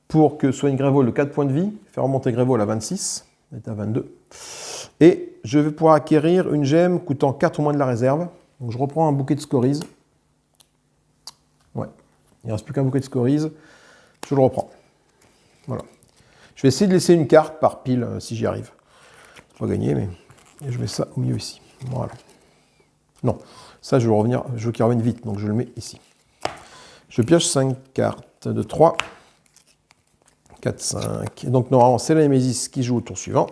pour que soit une Grevold de 4 points de vie, faire remonter Grevold à 26, elle est à 22. Et je vais pouvoir acquérir une gemme coûtant 4 ou moins de la réserve. Donc je reprends un bouquet de scories. Ouais, il ne reste plus qu'un bouquet de scories. Je le reprends. Voilà. Je vais essayer de laisser une carte par pile si j'y arrive. C'est pas gagné, mais et je mets ça au milieu ici. Voilà. Non, ça je veux qu'il revienne vite, donc je le mets ici. Je pioche 5 cartes de 3, 4, 5. Et donc normalement c'est la Némésis qui joue au tour suivant.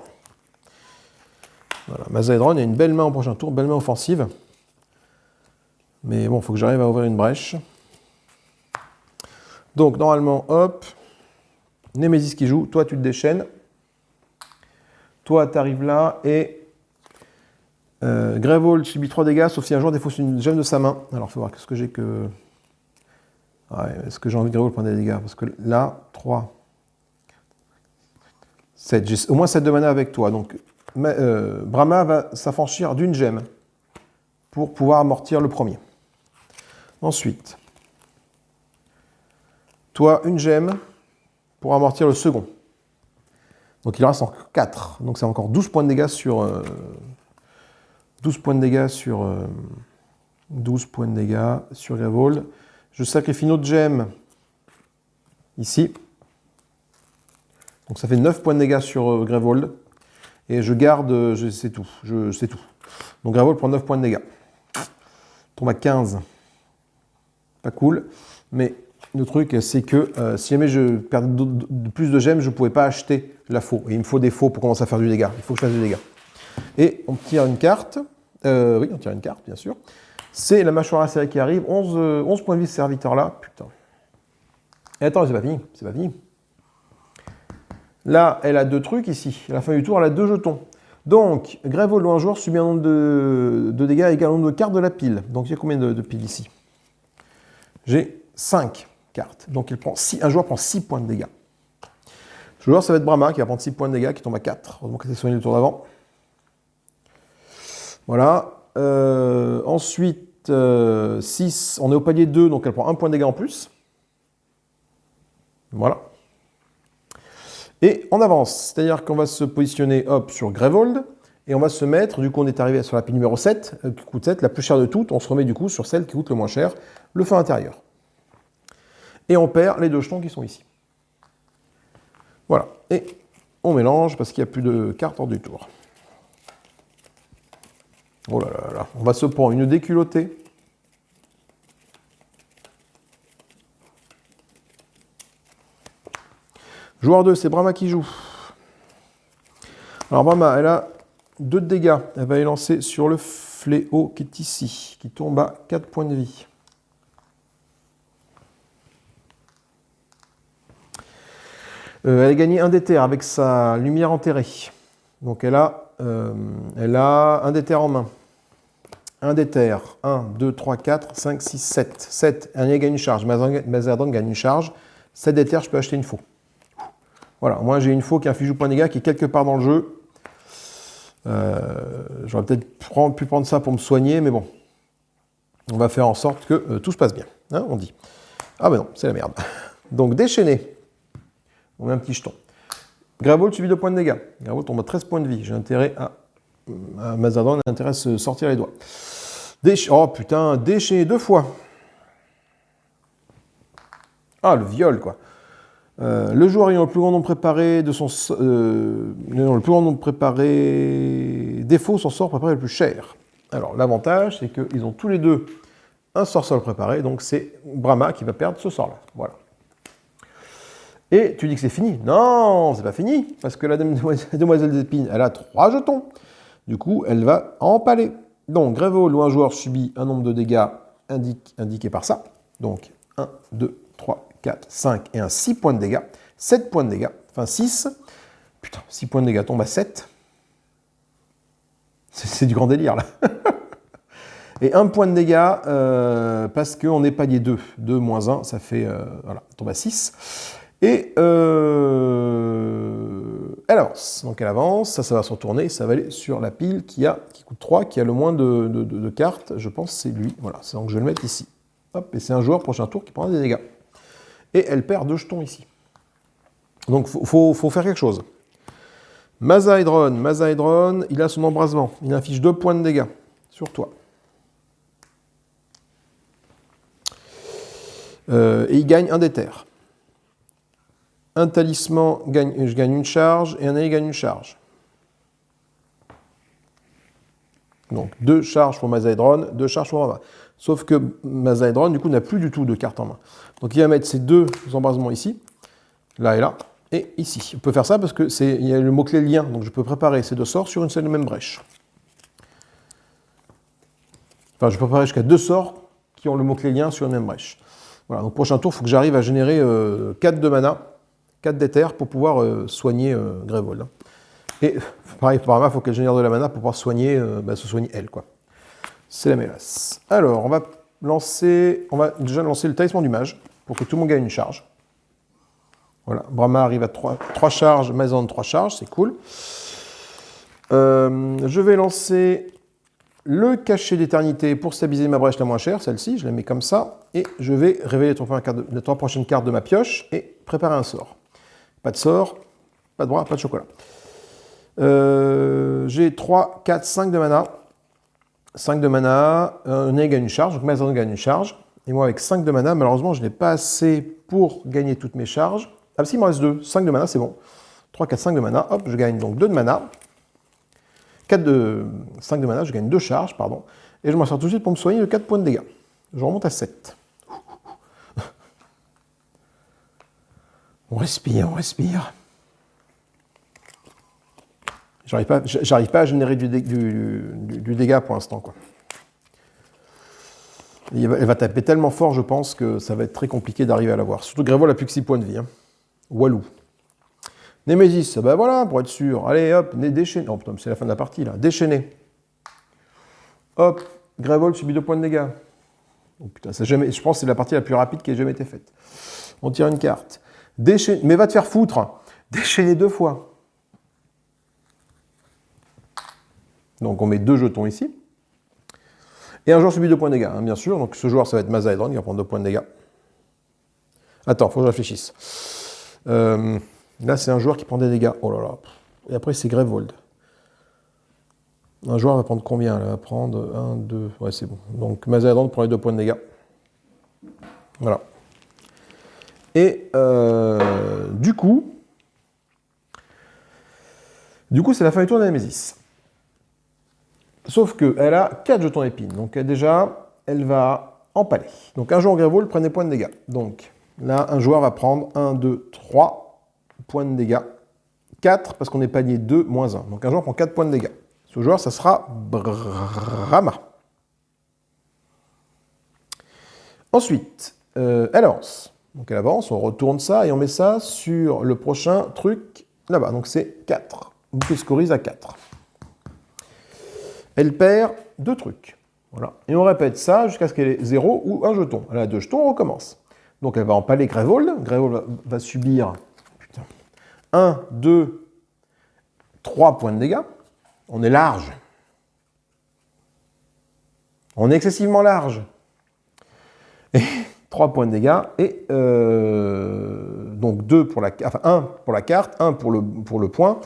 Voilà, Mazaedron, il y a une belle main au prochain tour, belle main offensive. Mais bon, il faut que j'arrive à ouvrir une brèche. Donc normalement, hop, Némésis qui joue, toi tu te déchaînes. Toi tu arrives là et Grevold subit 3 dégâts, sauf si un joueur défausse une gemme de sa main. Alors il faut voir qu'est-ce que j'ai que... Ouais, est-ce que j'ai envie de Grevold prendre des dégâts? Parce que là, 3, 7, j'ai au moins 7 de mana avec toi. Donc Brahma va s'affranchir d'une gemme pour pouvoir amortir le premier. Ensuite, toi, une gemme pour amortir le second. Donc il reste encore 4. Donc c'est encore 12 points de dégâts sur... 12 points de dégâts sur... 12 points de dégâts sur Grevold. Je sacrifie une autre gemme ici. Donc ça fait 9 points de dégâts sur Grevold. Et je garde... c'est tout. C'est tout. Donc Grevold prend 9 points de dégâts. Tombe à 15. Pas cool. Mais le truc, c'est que si jamais je perds plus de gemmes, je ne pouvais pas acheter la faux. Et il me faut des faux pour commencer à faire du dégât. Il faut que je fasse du dégât. Et on tire une carte. Oui, on tire une carte, bien sûr. C'est la mâchoire acérée qui arrive. 11 points de vie ce serviteur-là. Putain. Et attends, c'est pas fini. C'est pas fini. Là, elle a 2 trucs ici. À la fin du tour, elle a 2 jetons. Donc, Grevold ou un joueur subit un nombre de dégâts égal au nombre de cartes de la pile. Donc, il y a combien de piles ici? J'ai 5 cartes. Donc, un joueur prend 6 points de dégâts. Le joueur, ça va être Brahma qui va prendre 6 points de dégâts, qui tombe à 4. Heureusement qu'elle s'est soignée le tour d'avant. Voilà. Ensuite, 6, on est au palier 2, donc elle prend 1 point de dégâts en plus. Voilà. Et on avance, c'est-à-dire qu'on va se positionner hop, sur Grevold, et on va se mettre, du coup on est arrivé sur la pile numéro 7, qui coûte 7, la plus chère de toutes, on se remet du coup sur celle qui coûte le moins cher, le feu intérieur. Et on perd les 2 jetons qui sont ici. Voilà, et on mélange parce qu'il n'y a plus de cartes hors du tour. Oh là là là, on va se prendre une déculottée. Joueur 2, c'est Brahma qui joue. Alors Brahma, elle a 2 de dégâts. Elle va les lancer sur le fléau qui est ici, qui tombe à 4 points de vie. Elle a gagné un déter avec sa lumière enterrée. Donc elle a un déter en main. Un déter. 1, 2, 3, 4, 5, 6, 7. 7. Elle gagne une charge. Mazadran gagne une charge. 7 déter, je peux acheter une faux. Voilà, moi j'ai une faux qui inflige point de dégâts qui est quelque part dans le jeu. J'aurais peut-être pu prendre ça pour me soigner, mais bon. On va faire en sorte que tout se passe bien. Hein, on dit. Ah ben non, c'est la merde. Donc déchaîné. On met un petit jeton. Gravevolt subit 2 points de dégâts. Gravevolt tombe à 13 points de vie. J'ai intérêt à Mazadran a intérêt à se sortir les doigts. Oh putain, déchaîné 2 fois. Ah, le viol, quoi. Le joueur ayant le plus grand nombre préparé de son... le plus grand nombre préparé défaut, son sort préparé le plus cher. Alors, l'avantage, c'est qu'ils ont tous les deux un sort sol préparé, donc c'est Brahma qui va perdre ce sort-là. Voilà. Et tu dis que c'est fini. Non, c'est pas fini, parce que la demoiselle d'épine, elle a 3 jetons. Du coup, elle va empaler. Donc, Gravevolt où un joueur subit un nombre de dégâts indiqué par ça. Donc, 1, 2, 3, 4, 5 et un 6 points de dégâts. 7 points de dégâts. Enfin, 6. Putain, 6 points de dégâts tombent à 7. C'est du grand délire, là. Et 1 point de dégâts, parce qu'on est palier 2. 2 moins 1, ça fait... voilà, tombe à 6. Et elle avance. Donc elle avance, ça va se retourner, ça va aller sur la pile qui coûte 3, qui a le moins de cartes. Je pense que c'est lui. Voilà, c'est donc je vais le mettre ici. Hop, et c'est un joueur prochain tour qui prendra des dégâts. Et elle perd 2 jetons ici. Donc faut faire quelque chose. Mazahedron, il a son embrasement. Il inflige 2 points de dégâts sur toi. Et il gagne un déter. Un talisman, je gagne une charge, et un allié gagne une charge. Donc 2 charges pour Mazahedron, 2 charges pour Brahma. Sauf que Mazahedron, du coup, n'a plus du tout de cartes en main. Donc il va mettre ces 2 embrasements ici, là et là, et ici. On peut faire ça parce qu'il y a le mot-clé lien, donc je peux préparer ces 2 sorts sur une seule et même brèche. Enfin, je peux préparer jusqu'à 2 sorts qui ont le mot-clé lien sur une même brèche. Voilà, donc prochain tour, il faut que j'arrive à générer 4 de mana, 4 d'éther pour pouvoir soigner Gravevolt. Et pareil, pour Brahma, il faut qu'elle génère de la mana pour pouvoir soigner, se soigner elle, quoi. C'est la mélasse. Alors, on va déjà lancer le talisman du mage pour que tout le monde gagne une charge. Voilà, Brahma arrive à 3 charges, Mazahedron 3 charges, c'est cool. Je vais lancer le cachet d'éternité pour stabiliser ma brèche la moins chère, celle-ci, je la mets comme ça, et je vais révéler les 3 prochaines cartes de ma pioche et préparer un sort. Pas de sort, pas de bras, pas de chocolat. J'ai 3, 4, 5 de mana. 5 de mana, un allié gagne une charge, donc Mazahedron gagne une charge. Et moi, avec 5 de mana, malheureusement, je n'ai pas assez pour gagner toutes mes charges. Ah, si, il me reste 2. 5 de mana, c'est bon. 3, 4, 5 de mana. Hop, je gagne donc 2 de mana. 5 de mana, je gagne 2 charges, pardon. Et je m'en sors tout de suite pour me soigner de 4 points de dégâts. Je remonte à 7. On respire, on respire. J'arrive pas à générer du dégât pour l'instant, quoi. Elle va taper tellement fort, je pense, que ça va être très compliqué d'arriver à l'avoir. Surtout que Gravevolt n'a plus que 6 points de vie. Hein. Walou. Némésis, bah voilà, pour être sûr. Allez, hop, déchaîné. Oh putain, c'est la fin de la partie, là. Déchaîné. Hop, Gravevolt subit 2 points de dégâts. Oh putain, je pense que c'est la partie la plus rapide qui ait jamais été faite. On tire une carte. Déchaîné, mais va te faire foutre. Déchaîné 2 fois. Donc on met 2 jetons ici. Et un joueur subit 2 points de dégâts, hein, bien sûr. Donc ce joueur, ça va être Mazahedron, il va prendre 2 points de dégâts. Attends, il faut que je réfléchisse. Là, c'est un joueur qui prend des dégâts. Oh là là. Et après, c'est Gravevolt. Un joueur va prendre combien? Il va prendre 1, 2... Ouais, c'est bon. Donc Mazahedron prend les 2 points de dégâts. Voilà. Et du coup, c'est la fin du tour de la Némésis. Sauf qu'elle a 4 jetons d'épine. Donc déjà, elle va empaler. Donc un joueur Gravevolt prend des points de dégâts. Donc là, un joueur va prendre 1, 2, 3 points de dégâts. 4 parce qu'on est palier 2, moins 1. Donc un joueur prend 4 points de dégâts. Ce joueur, ça sera Brahma. Ensuite, elle avance. Donc elle avance, on retourne ça et on met ça sur le prochain truc là-bas. Donc c'est 4. Bouquet scorise à 4. Elle perd 2 trucs. Voilà. Et on répète ça jusqu'à ce qu'elle ait 0 ou 1 jeton. Elle a 2 jetons, on recommence. Donc elle va empaler Grévol. Grévol va subir 1, 2, 3 points de dégâts. On est large. On est excessivement large. Et 3 points de dégâts. Et donc 2 pour la, enfin 1 pour la carte, 1 pour le point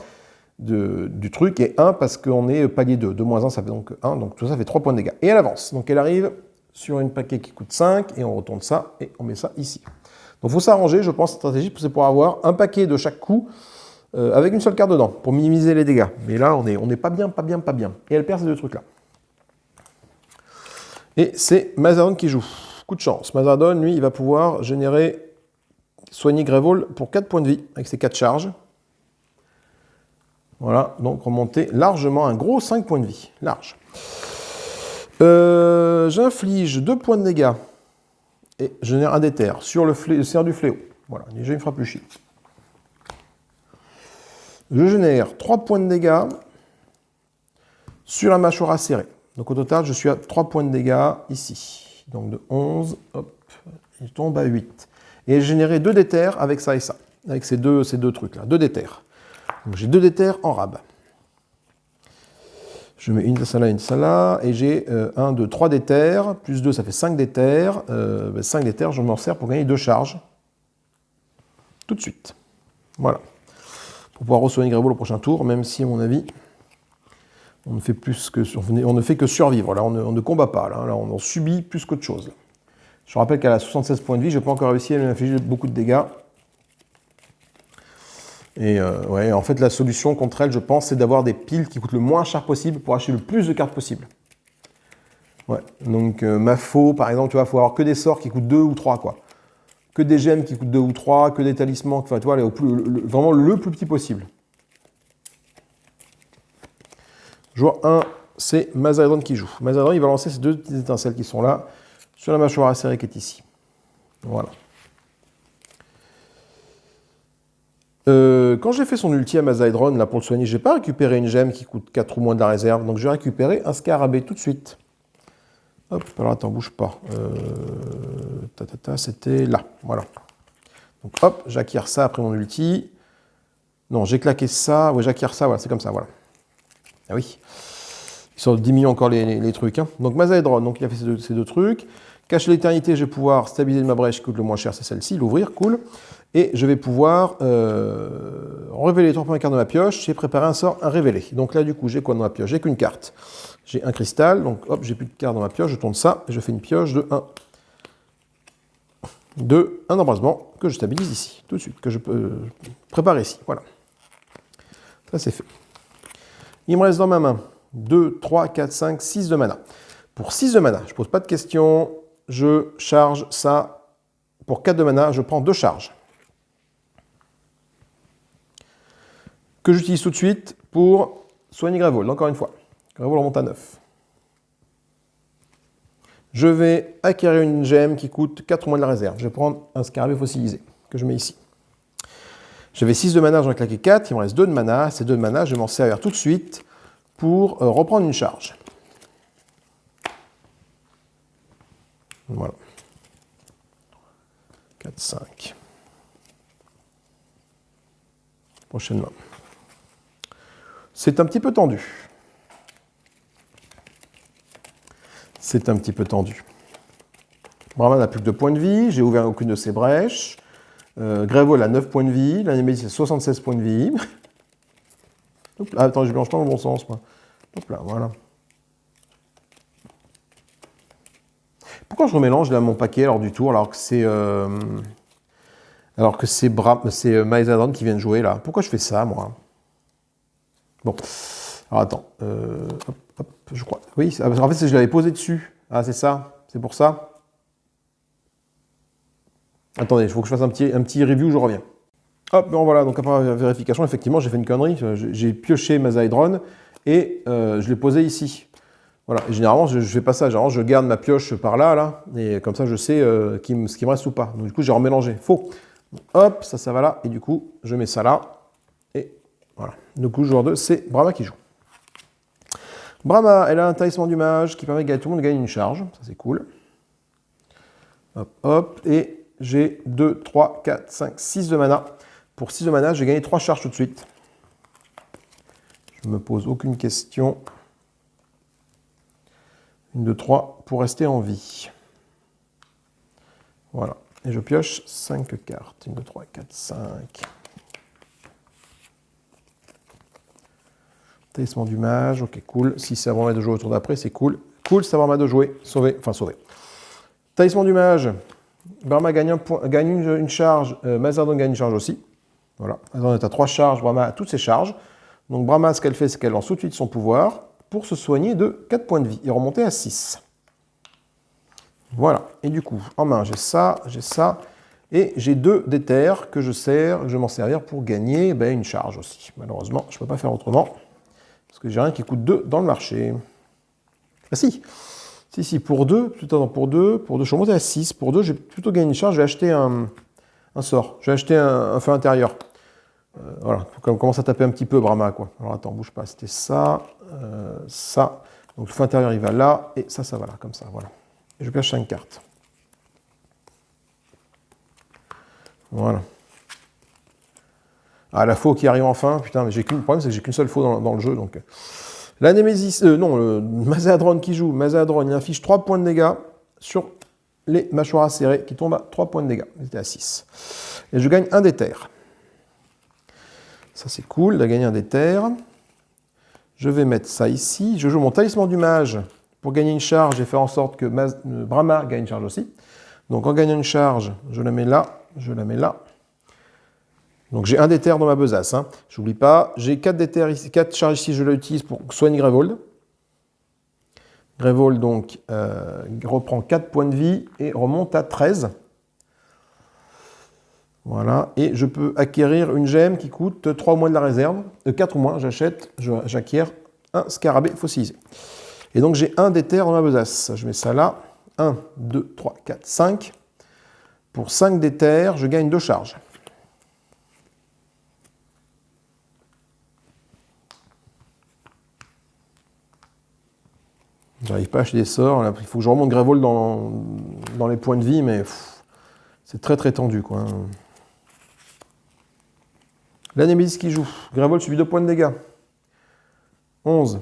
du truc, et 1 parce qu'on est palier 2. 2 moins 1, ça fait donc 1. Donc tout ça fait 3 points de dégâts. Et elle avance. Donc elle arrive sur une paquet qui coûte 5, et on retourne ça, et on met ça ici. Donc il faut s'arranger, je pense, cette stratégie, c'est pour avoir un paquet de chaque coup, avec une seule carte dedans, pour minimiser les dégâts. Mais là, on n'est pas bien. Et elle perd ces 2 trucs-là. Et c'est Mazadon qui joue. Coup de chance. Mazadon, lui, il va pouvoir soigner Grévol pour 4 points de vie, avec ses 4 charges. Voilà, donc remonter largement un gros 5 points de vie. Large. J'inflige 2 points de dégâts. Et je génère un déter sur le cerf du fléau. Voilà, déjà il me fera plus chier. Je génère 3 points de dégâts sur la mâchoire acérée. Donc au total, je suis à 3 points de dégâts ici. Donc de 11, hop, il tombe à 8. Et j'ai généré 2 déters avec ça et ça. Avec ces deux trucs-là, 2 déters. Donc j'ai 2 déters en rab. Je mets une ça là, et j'ai 1, 2, 3 déters, plus 2, ça fait 5 déters. 5 déters, je m'en sers pour gagner 2 charges. Tout de suite. Voilà. Pour pouvoir re-soigner Grévol au prochain tour, même si, à mon avis, on ne fait que survivre. Là, on ne combat pas. Là, on subit plus qu'autre chose. Je rappelle qu'elle a 76 points de vie, je n'ai pas encore réussi à lui infliger beaucoup de dégâts. Et ouais, en fait, la solution contre elle, je pense, c'est d'avoir des piles qui coûtent le moins cher possible pour acheter le plus de cartes possible. Ouais, donc Mafo, par exemple, tu vois, il faut avoir que des sorts qui coûtent 2 ou 3, quoi. Que des gemmes qui coûtent 2 ou 3, que des talismans, enfin, tu vois, vraiment le plus petit possible. Joueur 1, c'est Mazadon qui joue. Mazadon, il va lancer ces 2 petites étincelles qui sont là, sur la mâchoire acérée qui est ici. Voilà. Quand j'ai fait son ulti à Mazadon, là, pour le soigner, je n'ai pas récupéré une gemme qui coûte 4 ou moins de la réserve, donc je vais récupérer un scarabée tout de suite. Hop, alors attends, bouge pas. C'était là, voilà. Donc hop, j'acquiers ça après mon ulti. Non, j'ai claqué ça, ouais, j'acquiers ça, voilà, c'est comme ça, voilà. Ah oui. Ils sont diminuent encore les trucs. Hein. Donc Mazadon, donc il a fait ces deux trucs. Cacher l'éternité, je vais pouvoir stabiliser ma brèche qui coûte le moins cher, c'est celle-ci, l'ouvrir, cool. Et je vais pouvoir révéler les 3 premières cartes de ma pioche. J'ai préparé un sort, un révélé. Donc là, du coup, j'ai quoi dans ma pioche? J'ai qu'une carte. J'ai un cristal, donc hop, j'ai plus de cartes dans ma pioche, je tourne ça, et je fais une pioche de 1. Un embrasement que je stabilise ici, tout de suite, que je peux préparer ici. Voilà. Ça, c'est fait. Il me reste dans ma main 2, 3, 4, 5, 6 de mana. Pour 6 de mana, je ne pose pas de questions, je charge ça. Pour 4 de mana, je prends 2 charges. Que j'utilise tout de suite pour soigner Grévol, encore une fois. Grévol remonte à 9. Je vais acquérir une gemme qui coûte 4 ou moins de la réserve. Je vais prendre un scarabée fossilisé, que je mets ici. J'avais 6 de mana, j'en ai claqué 4, il me reste 2 de mana. Ces 2 de mana, je vais m'en servir tout de suite pour reprendre une charge. Voilà. 4, 5. Prochainement. C'est un petit peu tendu. C'est un petit peu tendu. Brahman n'a plus que 2 points de vie, j'ai ouvert aucune de ses brèches. Grévol a 9 points de vie, la Némésis a 76 points de vie. Hop là, attends, je blanche pas dans le bon sens, moi. Hop là, voilà. Pourquoi je remélange là mon paquet lors du tour alors que c'est Mazadon qui vient de jouer là? Pourquoi je fais ça, moi? Bon, alors attends, hop, je crois. Oui, en fait, je l'avais posé dessus. Ah, c'est ça? C'est pour ça? Attendez, il faut que je fasse un petit review, je reviens. Hop, bon voilà, donc après la vérification, effectivement, j'ai fait une connerie. J'ai pioché Mazadon et je l'ai posé ici. Voilà, et généralement, je fais pas ça. Généralement, je garde ma pioche par là, là, et comme ça, je sais ce qui me reste ou pas. Donc, du coup, j'ai remélangé. Faux. Hop, ça va là, et du coup, je mets ça là, et voilà. Du coup, joueur 2, c'est Brahma qui joue. Brahma, elle a un talisman du mage qui permet de gagner, tout le monde gagne une charge. Ça, c'est cool. Hop, hop, et j'ai 2, 3, 4, 5, 6 de mana. Pour 6 de mana, j'ai gagné 3 charges tout de suite. Je ne me pose aucune question. Une de 3 pour rester en vie. Voilà. Et je pioche 5 cartes. 1, 2, 3, 4, 5. Talisman du mage, ok, cool. Si c'est avant de jouer au tour d'après, c'est cool. Cool, c'est avant de jouer. Sauvé, enfin sauvé. Talisman du mage. Brahma gagne une charge. Mazadron gagne une charge aussi. Voilà. Mazadron est à 3 charges. Brahma a toutes ses charges. Donc Brahma, ce qu'elle fait, c'est qu'elle lance tout de suite son pouvoir pour se soigner de 4 points de vie et remonter à 6. Voilà. Et du coup, en main, j'ai ça, et j'ai 2 d'éther que je vais m'en servir pour gagner une charge aussi. Malheureusement, je ne peux pas faire autrement, parce que j'ai rien qui coûte 2 dans le marché. Ah si, pour 2, je suis remonté à 6. Pour 2, j'ai plutôt gagné une charge, je vais acheter un sort. Je vais acheter un feu intérieur. Voilà, on commence à taper un petit peu Brahma, quoi. Alors attends, bouge pas, c'était ça, ça. Donc le feu intérieur, il va là, et ça va là, comme ça, voilà. Et je pioche 5 cartes. Voilà. Ah, la faux qui arrive enfin, putain, mais le problème, c'est que j'ai qu'une seule faux dans le jeu, donc... La Némésis, le Mazadron qui joue, Mazadron, il affiche 3 points de dégâts sur les mâchoires serrées, qui tombent à 3 points de dégâts. J'étais à 6. Et je gagne un d'éther. Ça, c'est cool, de gagner un d'éther. Je vais mettre ça ici. Je joue mon talisman du mage pour gagner une charge et faire en sorte que Brahma gagne une charge aussi. Donc, en gagnant une charge, je la mets là, je la mets là. Donc, j'ai un d'éther dans ma besace. Hein. J'oublie pas. J'ai 4 d'éther ici, 4 charges ici, je l'utilise pour soigner Grevold. Grevold, donc, reprend 4 points de vie et remonte à 13. Voilà, et je peux acquérir une gemme qui coûte 3 moins de la réserve, 4 moins, j'acquiers un scarabée fossilisé. Et donc j'ai un d'éther dans ma besace. Je mets ça là, 1, 2, 3, 4, 5. Pour 5 d'éther, je gagne 2 charges. J'arrive pas à acheter des sorts, là, il faut que je remonte Grevold dans les points de vie, mais c'est très très tendu, quoi. La Némésis qui joue. Grevold subit 2 points de dégâts. 11.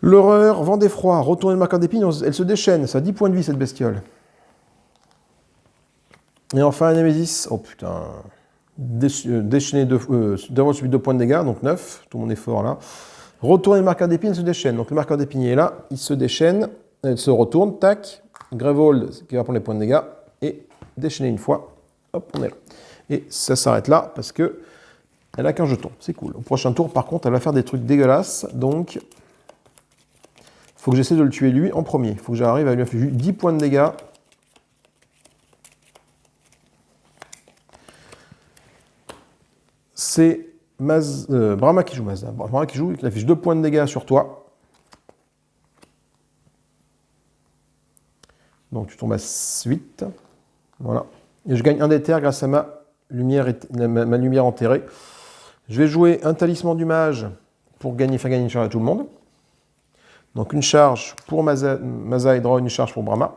L'horreur, vent d'effroi, retourner le marqueur d'épine, elle se déchaîne. Ça a 10 points de vie, cette bestiole. Et enfin, la Némésis. Oh putain. Déchaîné Grevold subit 2 points de dégâts, donc 9. Tout mon effort là. Retourner le marqueur d'épine, elle se déchaîne. Donc le marqueur d'épine est là. Il se déchaîne. Elle se retourne. Tac. Grevold qui va prendre les points de dégâts. Et déchaîner une fois. Hop, on est là. Et ça s'arrête là parce que elle a qu'un jeton. C'est cool. Au prochain tour, par contre, elle va faire des trucs dégueulasses. Donc, il faut que j'essaie de le tuer lui en premier. Il faut que j'arrive à lui infliger 10 points de dégâts. C'est Brahma qui joue. Brahma qui joue, il affiche 2 points de dégâts sur toi. Donc, tu tombes à 8. Voilà. Et je gagne un d'éther grâce à ma lumière enterrée. Je vais jouer un talisman du mage pour faire gagner une charge à tout le monde. Donc une charge pour Mazadron, une charge pour Brahma.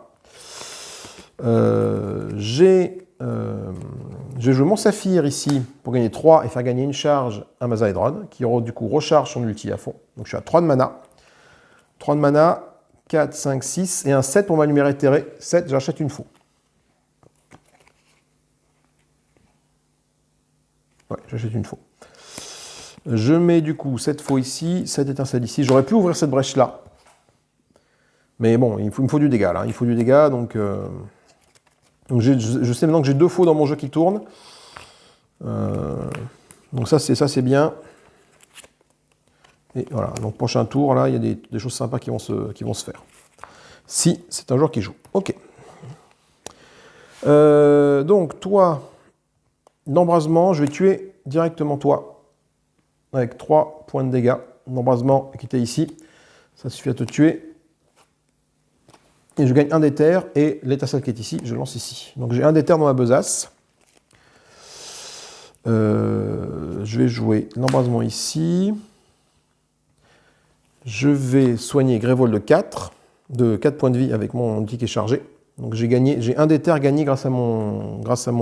Je vais jouer mon saphir ici pour gagner 3 et faire gagner une charge à Mazadron, qui du coup recharge son ulti à fond. Donc je suis à 3 de mana. 3 de mana, 4, 5, 6 et un 7 pour ma lumière éthérée. 7, j'achète une faux. Ouais, j'achète une faux. Je mets du coup cette faux ici, cette étincelle ici. J'aurais pu ouvrir cette brèche-là. Mais bon, il me faut du dégât là. Il faut du dégât, donc je sais maintenant que j'ai 2 faux dans mon jeu qui tournent. Donc ça c'est bien. Et voilà, donc prochain tour, là, il y a des choses sympas qui vont se faire. Si c'est un joueur qui joue. Ok. Donc toi, d'embrasement, je vais tuer directement toi avec 3 points de dégâts. l'embrasement qui était ici. Ça suffit à te tuer. Et je gagne un d'éther, et l'étincelle qui est ici, je lance ici. Donc j'ai un d'éther dans ma besace. Je vais jouer l'embrasement ici. Je vais soigner Grévol de 4 points de vie avec mon outil qui est chargé. Donc j'ai un d'éther gagné grâce à mon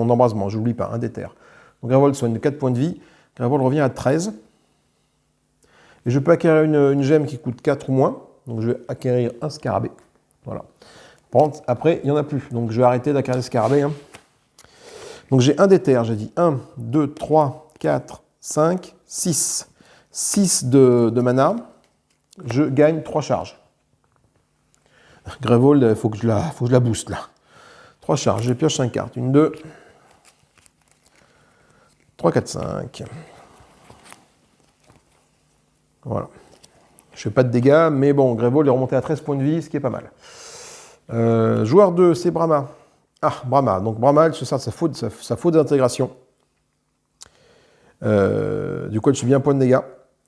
embrasement, je n'oublie pas, un d'éther. Donc Grévol soigne de 4 points de vie, Grévol revient à 13. Et je peux acquérir une gemme qui coûte 4 ou moins, donc je vais acquérir un scarabée. Voilà. Après, il n'y en a plus, donc je vais arrêter d'acquérir les scarabées. Hein. Donc j'ai un d'éther, j'ai dit 1, 2, 3, 4, 5, 6. 6 de mana, je gagne 3 charges. Grévol, il faut que je la booste là. 3 charges, je pioche 5 cartes. 1, 2, 3, 4, 5. Voilà. Je fais pas de dégâts, mais bon, Grévol est remonté à 13 points de vie, ce qui est pas mal. Joueur 2, c'est Brahma. Ah, Brahma. Donc Brahma, elle se sert de sa faute d'intégration. Du coup, elle subit 1 point de dégâts.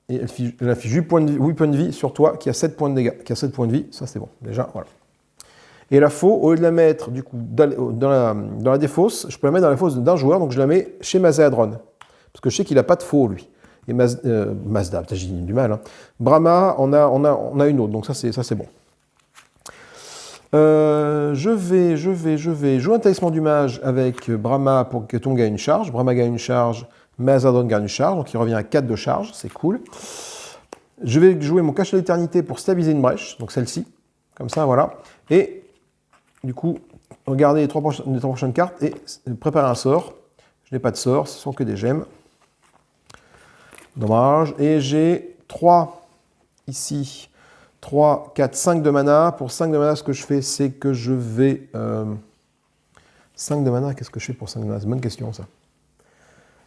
Et elle affiche 8 points de vie sur toi qui a 7 points de dégâts. Qui a 7 points de vie, ça c'est bon. Déjà, voilà. Et la faux, au lieu de la mettre du coup, dans la défausse, je peux la mettre dans la fosse d'un joueur, donc je la mets chez Mazadron. Parce que je sais qu'il n'a pas de faux, lui. Et Mazda, j'ai du mal. Hein. Brahma, on a une autre, donc ça c'est bon. Je vais jouer un talisman du mage avec Brahma pour que Tonga gagne une charge. Brahma gagne une charge, Mazadron gagne une charge, donc il revient à 4 de charge, c'est cool. Je vais jouer mon cache à l'éternité pour stabiliser une brèche, donc celle-ci, comme ça, voilà. Et du coup, regardez les trois prochaines cartes et préparer un sort. Je n'ai pas de sort, ce sont que des gemmes. Dommage. Et j'ai 3 ici. 3, 4, 5 de mana. Pour 5 de mana, ce que je fais, c'est que je vais... 5 de mana, qu'est-ce que je fais pour 5 de mana? C'est une bonne question, ça.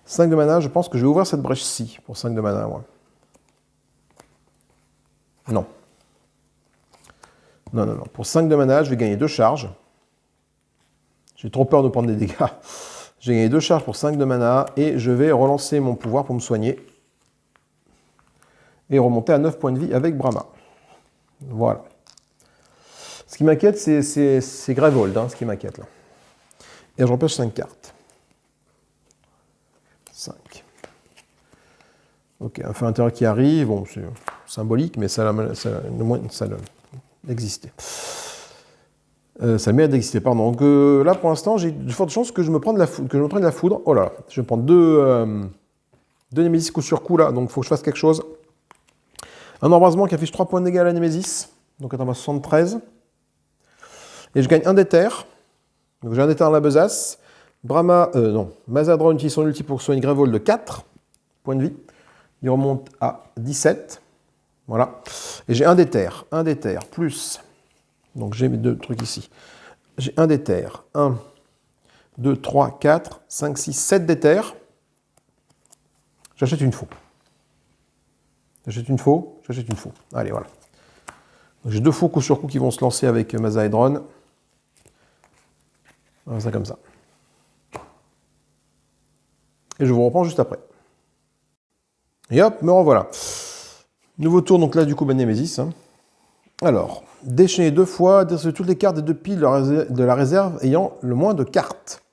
5 de mana, je pense que je vais ouvrir cette brèche-ci pour 5 de mana, moi. Non. Non. Pour 5 de mana, je vais gagner 2 charges. J'ai trop peur de prendre des dégâts. J'ai gagné 2 charges pour 5 de mana et je vais relancer mon pouvoir pour me soigner. Et remonter à 9 points de vie avec Brahma. Voilà. Ce qui m'inquiète, c'est Grévold, hein, ce qui m'inquiète là. Et je repêche 5 cartes. 5. Ok, un fait intérieur qui arrive, bon, c'est symbolique, mais ça existait. Ça mérite d'exister, pardon. Donc là, pour l'instant, j'ai de fortes chances que je me prenne la foudre. Oh là là, je vais prendre deux Némésis coup sur coup là, donc il faut que je fasse quelque chose. Un embrasement qui affiche 3 points de dégâts à la Némésis, donc attends, 73. Et je gagne un d'éther. Donc j'ai un d'éther dans la besace. Mazadron utilise son ulti pour soigner Grévold de 4 points de vie. Il remonte à 17. Voilà. Et j'ai un d'éther. Un d'éther plus. Donc j'ai mes 2 trucs ici. J'ai un d'éther. 1, 2, 3, 4, 5, 6, 7 d'éther. J'achète une faux. J'achète une faux. Allez, voilà. J'ai 2 faux coup sur coup qui vont se lancer avec Mazadron. Voilà, ça comme ça. Et je vous reprends juste après. Et hop, me revoilà. Nouveau tour, donc là, du coup, Némésis. Hein. Alors, déchaîner 2 fois, détruire toutes les cartes des 2 piles de la réserve ayant le moins de cartes.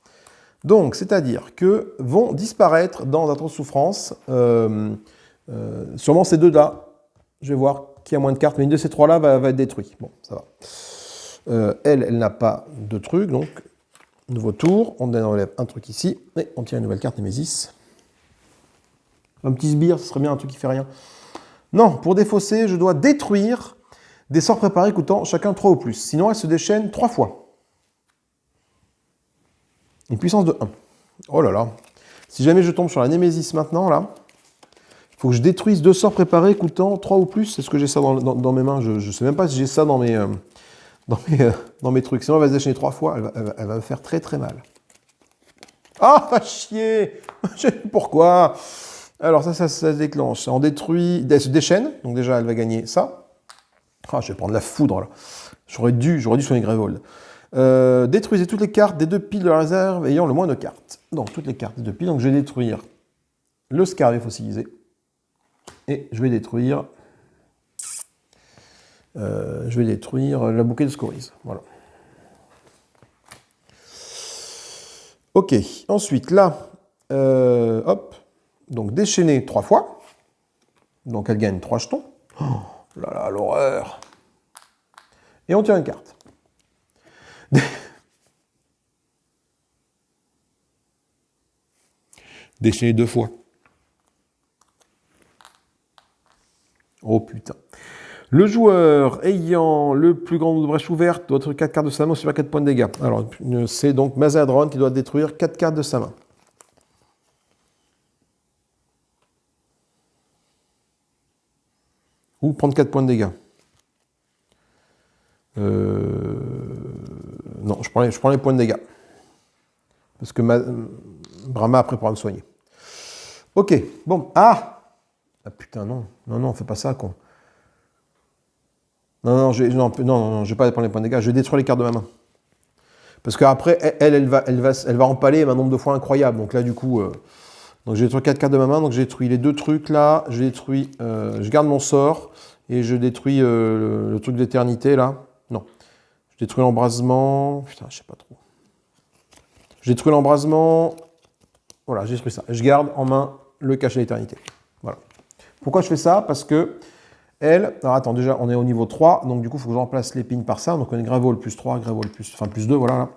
Donc, c'est-à-dire que vont disparaître dans Atroce Souffrance, sûrement ces 2-là. Je vais voir qui a moins de cartes, mais une de ces 3-là va être détruite. Bon, ça va. Elle n'a pas de truc, donc, nouveau tour, on enlève un truc ici, et on tire une nouvelle carte Némésis. Un petit sbire, ce serait bien un truc qui fait rien. Non, pour défausser, je dois détruire des sorts préparés coûtant chacun 3 ou plus. Sinon, elle se déchaîne 3 fois. Une puissance de 1. Oh là là. Si jamais je tombe sur la Némésis maintenant, là, il faut que je détruise 2 sorts préparés coûtant 3 ou plus. Est-ce que j'ai ça dans mes mains? Je ne sais même pas si j'ai ça dans mes trucs. Sinon, elle va se déchaîner 3 fois. Elle va me faire très très mal. Ah, va chier. Pourquoi? Alors ça se déclenche. On détruit... Elle se déchaîne. Donc déjà, elle va gagner ça. Ah, je vais prendre la foudre, là. J'aurais dû soigner Grévold. Détruisez toutes les cartes des 2 piles de la réserve ayant le moins de cartes. Donc, toutes les cartes des 2 piles. Donc, je vais détruire le scarabée fossilisé. Et je vais détruire Je vais détruire la bouquet de Scories. Voilà. Ok, ensuite là, hop, donc déchaîner 3 fois. Donc elle gagne 3 jetons. Oh là là, l'horreur. Et on tire une carte. Déchaîner 2 fois. Oh putain. Le joueur ayant le plus grand nombre de brèches ouvertes doit détruire 4 cartes de sa main, sur 4 points de dégâts. Alors, c'est donc Mazadron qui doit détruire 4 cartes de sa main. Ou prendre 4 points de dégâts. Non, je prends les points de dégâts. Parce que Brahma après pourra me soigner. Ok, bon. Ah putain, non. Non, fais pas ça, con. Non, je vais pas prendre les points de dégâts, je vais détruire les cartes de ma main. Parce qu'après, elle va empaler un nombre de fois incroyable. Donc là, du coup, donc j'ai détruit 4 cartes de ma main, donc j'ai détruit les 2 trucs là, je garde mon sort, et je détruis le truc d'éternité là. Non. Je détruis l'embrasement. Putain, je sais pas trop. Je détruis l'embrasement. Voilà, j'ai détruit ça. Je garde en main le cachet d'éternité. Voilà. Pourquoi je fais ça? Parce que alors attends, déjà, on est au niveau 3, donc du coup, il faut que je remplace l'épine par ça. Donc on est Gravol plus 3, Gravol plus 2, voilà. Là.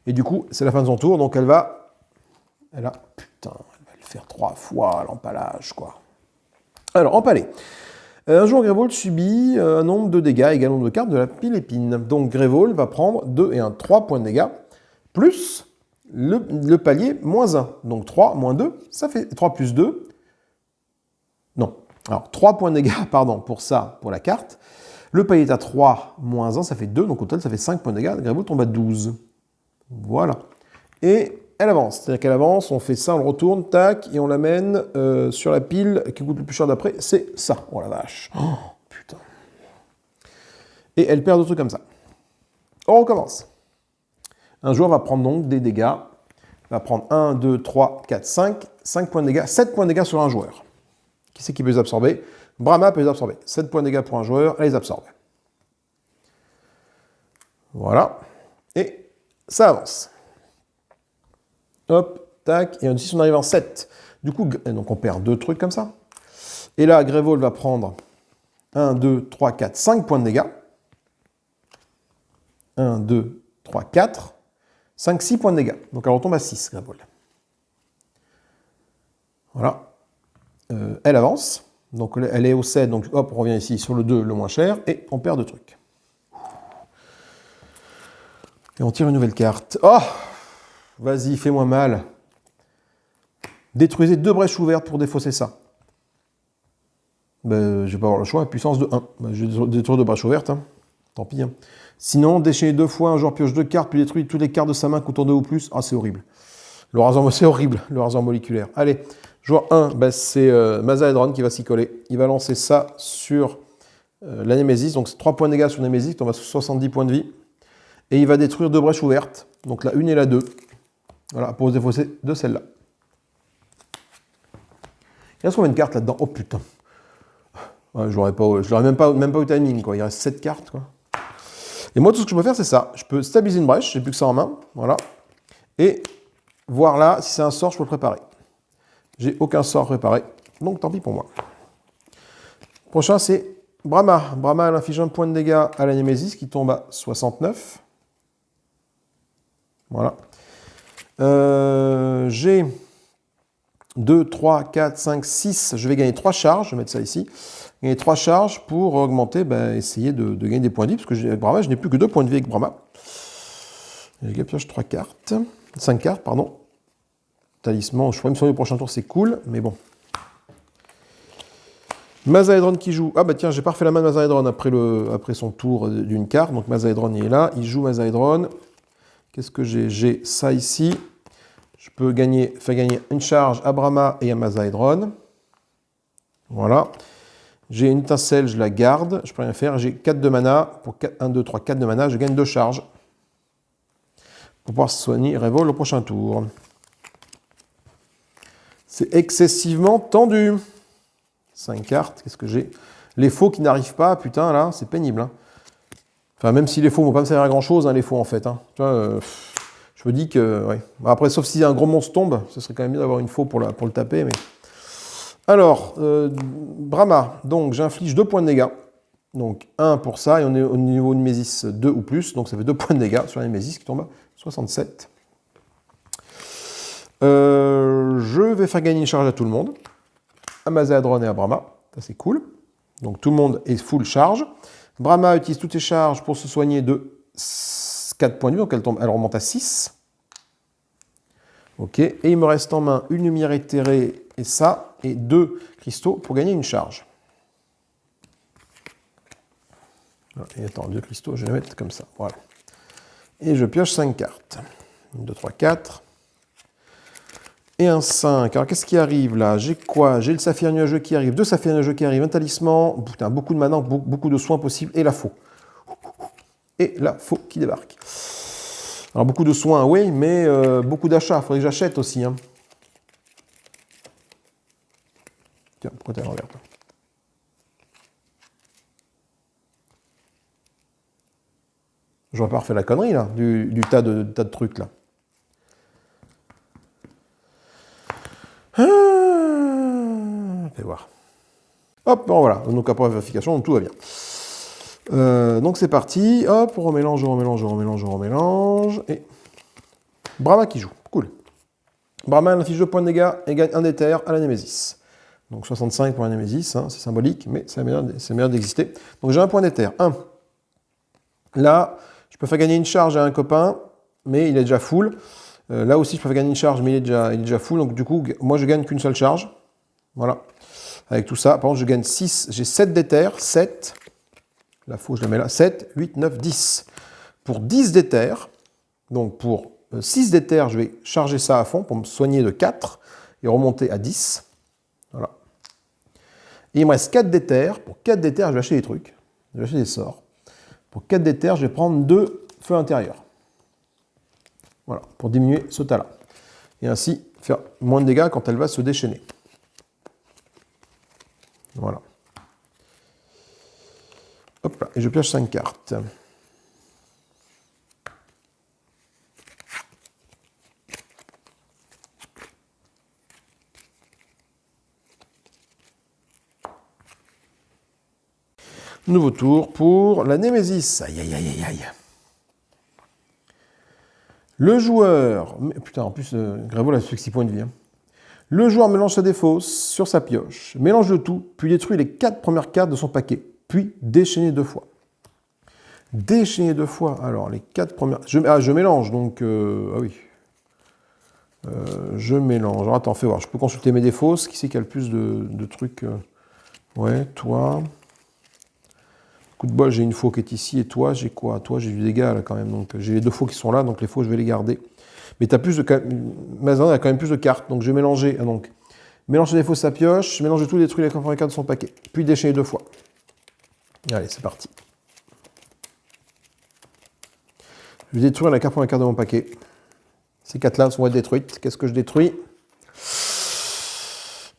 Et du coup, c'est la fin de son tour, donc elle va le faire 3 fois, l'empalage, quoi. Alors, empalé. Un joueur Gravol subit un nombre de dégâts égal au nombre de cartes de la pile épine. Donc Gravol va prendre 2 et 1, 3 points de dégâts, plus le palier moins 1. Donc 3 moins 2, ça fait 3 plus 2. Non. Alors 3 points de dégâts, pardon, pour ça, pour la carte. Le palier est à 3 moins 1, ça fait 2, donc au total ça fait 5 points de dégâts. Gravol tombe à 12. Voilà. Et elle avance. C'est-à-dire qu'elle avance, on fait ça, on le retourne, tac, et on l'amène sur la pile qui coûte le plus cher d'après. C'est ça. Oh la vache. Oh, putain. Et elle perd d'autres trucs comme ça. On recommence. Un joueur va prendre donc des dégâts. Il va prendre 1, 2, 3, 4, 5. 5 points de dégâts. 7 points de dégâts sur un joueur. Qui c'est qui peut les absorber? Brahma peut les absorber. 7 points de dégâts pour un joueur, elle les absorbe. Voilà. Et ça avance. Hop, tac, et ici on arrive en 7. Du coup, donc on perd 2 trucs comme ça. Et là, Gravol va prendre 1, 2, 3, 4, 5 points de dégâts. 1, 2, 3, 4, 5, 6 points de dégâts. Donc elle retombe à 6, Gravol. Voilà. Elle avance. Donc elle est au 7, donc hop, on revient ici sur le 2, le moins cher, et on perd 2 trucs. Et on tire une nouvelle carte. Oh! Vas-y, fais-moi mal. Détruisez 2 brèches ouvertes pour défausser ça. Ben, je vais pas avoir le choix, puissance de 1. Ben, je vais détruire 2 brèches ouvertes. Hein. Tant pis. Hein. Sinon, déchaîner 2 fois, un joueur pioche 2 cartes, puis détruit toutes les cartes de sa main coûtant 2 ou plus. Ah, c'est horrible. Le rasoir, c'est horrible, le rasoir moléculaire. Allez, joueur 1, ben, c'est Mazadron qui va s'y coller. Il va lancer ça sur la Némésis. Donc, c'est 3 points de dégâts sur Némésis. On va sur 70 points de vie. Et il va détruire 2 brèches ouvertes. Donc, la 1 et la 2. Voilà, pour se défausser de celle-là. Il reste combien de cartes là-dedans? Oh putain. Ouais, je l'aurais même pas au timing, quoi. Il reste 7 cartes, quoi. Et moi, tout ce que je peux faire, c'est ça. Je peux stabiliser une brèche, j'ai plus que ça en main. Voilà. Et voir là, si c'est un sort, je peux le préparer. J'ai aucun sort préparé. Donc, tant pis pour moi. Prochain, c'est Brahma. Brahma, elle inflige un point de dégâts à la Némésis qui tombe à 69. Voilà. J'ai 2, 3, 4, 5, 6. Je vais gagner 3 charges. Je vais mettre ça ici. Gagner 3 charges pour augmenter, essayer de gagner des points de vie. Parce que Brahma, je n'ai plus que 2 points de vie avec Brahma. J'ai pioche 3 cartes. 5 cartes, pardon. Talisman, je pourrais me sauver le prochain tour, c'est cool. Mais bon. Mazadron qui joue. Ah bah tiens, j'ai pas refait la main de Mazadron après son tour d'une carte. Donc Mazadron, il est là. Il joue Mazadron. Qu'est-ce que j'ai? J'ai ça ici. Je peux faire gagner une charge à Brahma et à Mazadron. Voilà. J'ai une étincelle, je la garde. Je peux rien faire. J'ai 4 de mana. Pour 1, 2, 3, 4 de mana, je gagne 2 charges. Pour pouvoir soigner Révol au prochain tour. C'est excessivement tendu. 5 cartes, qu'est-ce que j'ai? Les faux qui n'arrivent pas, putain, là, c'est pénible. Hein. Enfin, même si les faux ne vont pas me servir à grand-chose, hein, les faux, en fait. Hein. Tu vois, je me dis que... Ouais. Après, sauf si un gros monstre tombe, ce serait quand même bien d'avoir une faux pour le taper. Mais... Alors, Brahma. Donc, j'inflige 2 points de dégâts. Donc, 1 pour ça. Et on est au niveau Némésis 2 ou plus. Donc, ça fait 2 points de dégâts sur la Némésis qui tombe à 67. Je vais faire gagner une charge à tout le monde. À Mazahedron et à Brahma. Ça, c'est cool. Donc, tout le monde est full charge. Brahma utilise toutes ses charges pour se soigner de 4 points de vie, donc elle remonte à 6. Ok, et il me reste en main une lumière éthérée et ça, et 2 cristaux pour gagner une charge. Et attends, 2 cristaux, je vais les mettre comme ça, voilà. Et je pioche 5 cartes. 1, 2, 3, 4. Et un 5. Alors qu'est-ce qui arrive là? J'ai quoi? J'ai le saphir nuageux qui arrive, 2 saphirs nuageux qui arrivent, un talisman, putain, beaucoup de mana, beaucoup de soins possibles, et la faux. Et la faux qui débarque. Alors beaucoup de soins, oui, mais beaucoup d'achats, il faudrait que j'achète aussi. Hein. Tiens, pourquoi t'es à l'envers, toi? J'aurais pas refait la connerie là, du tas de trucs là. Fais voir. Hop, bon voilà, donc après vérification, donc tout va bien. Donc c'est parti, hop, on remélange, et Brahma qui joue, cool. Brahma inflige 2 points de dégâts et gagne 1 d'éther à la Némésis. Donc 65 pour la Némésis, hein, c'est symbolique, mais c'est meilleur d'exister. Donc j'ai un point d'éther, 1. Là, je peux faire gagner une charge à un copain, mais il est déjà full. Là aussi, je peux faire gagner une charge, mais il est déjà full, donc du coup, moi je gagne qu'une seule charge. Voilà. Avec tout ça, par contre, je gagne 6, j'ai 7 d'éther, 7. La faux, je la mets là. 7, 8, 9, 10. Pour 10 d'éther, donc pour 6 d'éther, je vais charger ça à fond pour me soigner de 4 et remonter à 10. Voilà. Et il me reste 4 d'éther. Pour 4 d'éther, je vais acheter des trucs. Je vais acheter des sorts. Pour 4 d'éther, je vais prendre 2 feux intérieurs. Voilà, pour diminuer ce tas-là. Et ainsi, faire moins de dégâts quand elle va se déchaîner. Voilà. Hop là, et je pioche 5 cartes. Nouveau tour pour la Némésis. Aïe, aïe, aïe, aïe, aïe. Le joueur... Putain, en plus, Grévol a fait 6 points de vie. Hein. Le joueur mélange sa défausse sur sa pioche, mélange le tout, puis détruit les 4 premières cartes de son paquet, puis déchaîner 2 fois. Déchaîner 2 fois. Alors, les 4 premières... je mélange, donc... ah oui. Je mélange. Alors, attends, fais voir. Je peux consulter mes défausses. Qui c'est qui a le plus de trucs Ouais, toi... Coup de bol, j'ai une faux qui est ici, et toi, j'ai quoi? Toi, j'ai du dégât, là, quand même. Donc, j'ai les 2 faux qui sont là, donc les faux, je vais les garder. Mais tu as plus de... Mazan a quand même plus de cartes, donc je vais mélanger. Donc, mélanger les faux sa pioche, mélanger tout, détruire les premières cartes de son paquet. Puis déchaîner 2 fois. Allez, c'est parti. Je vais détruire la première carte de mon paquet. Ces 4-là vont être détruites. Qu'est-ce que je détruis?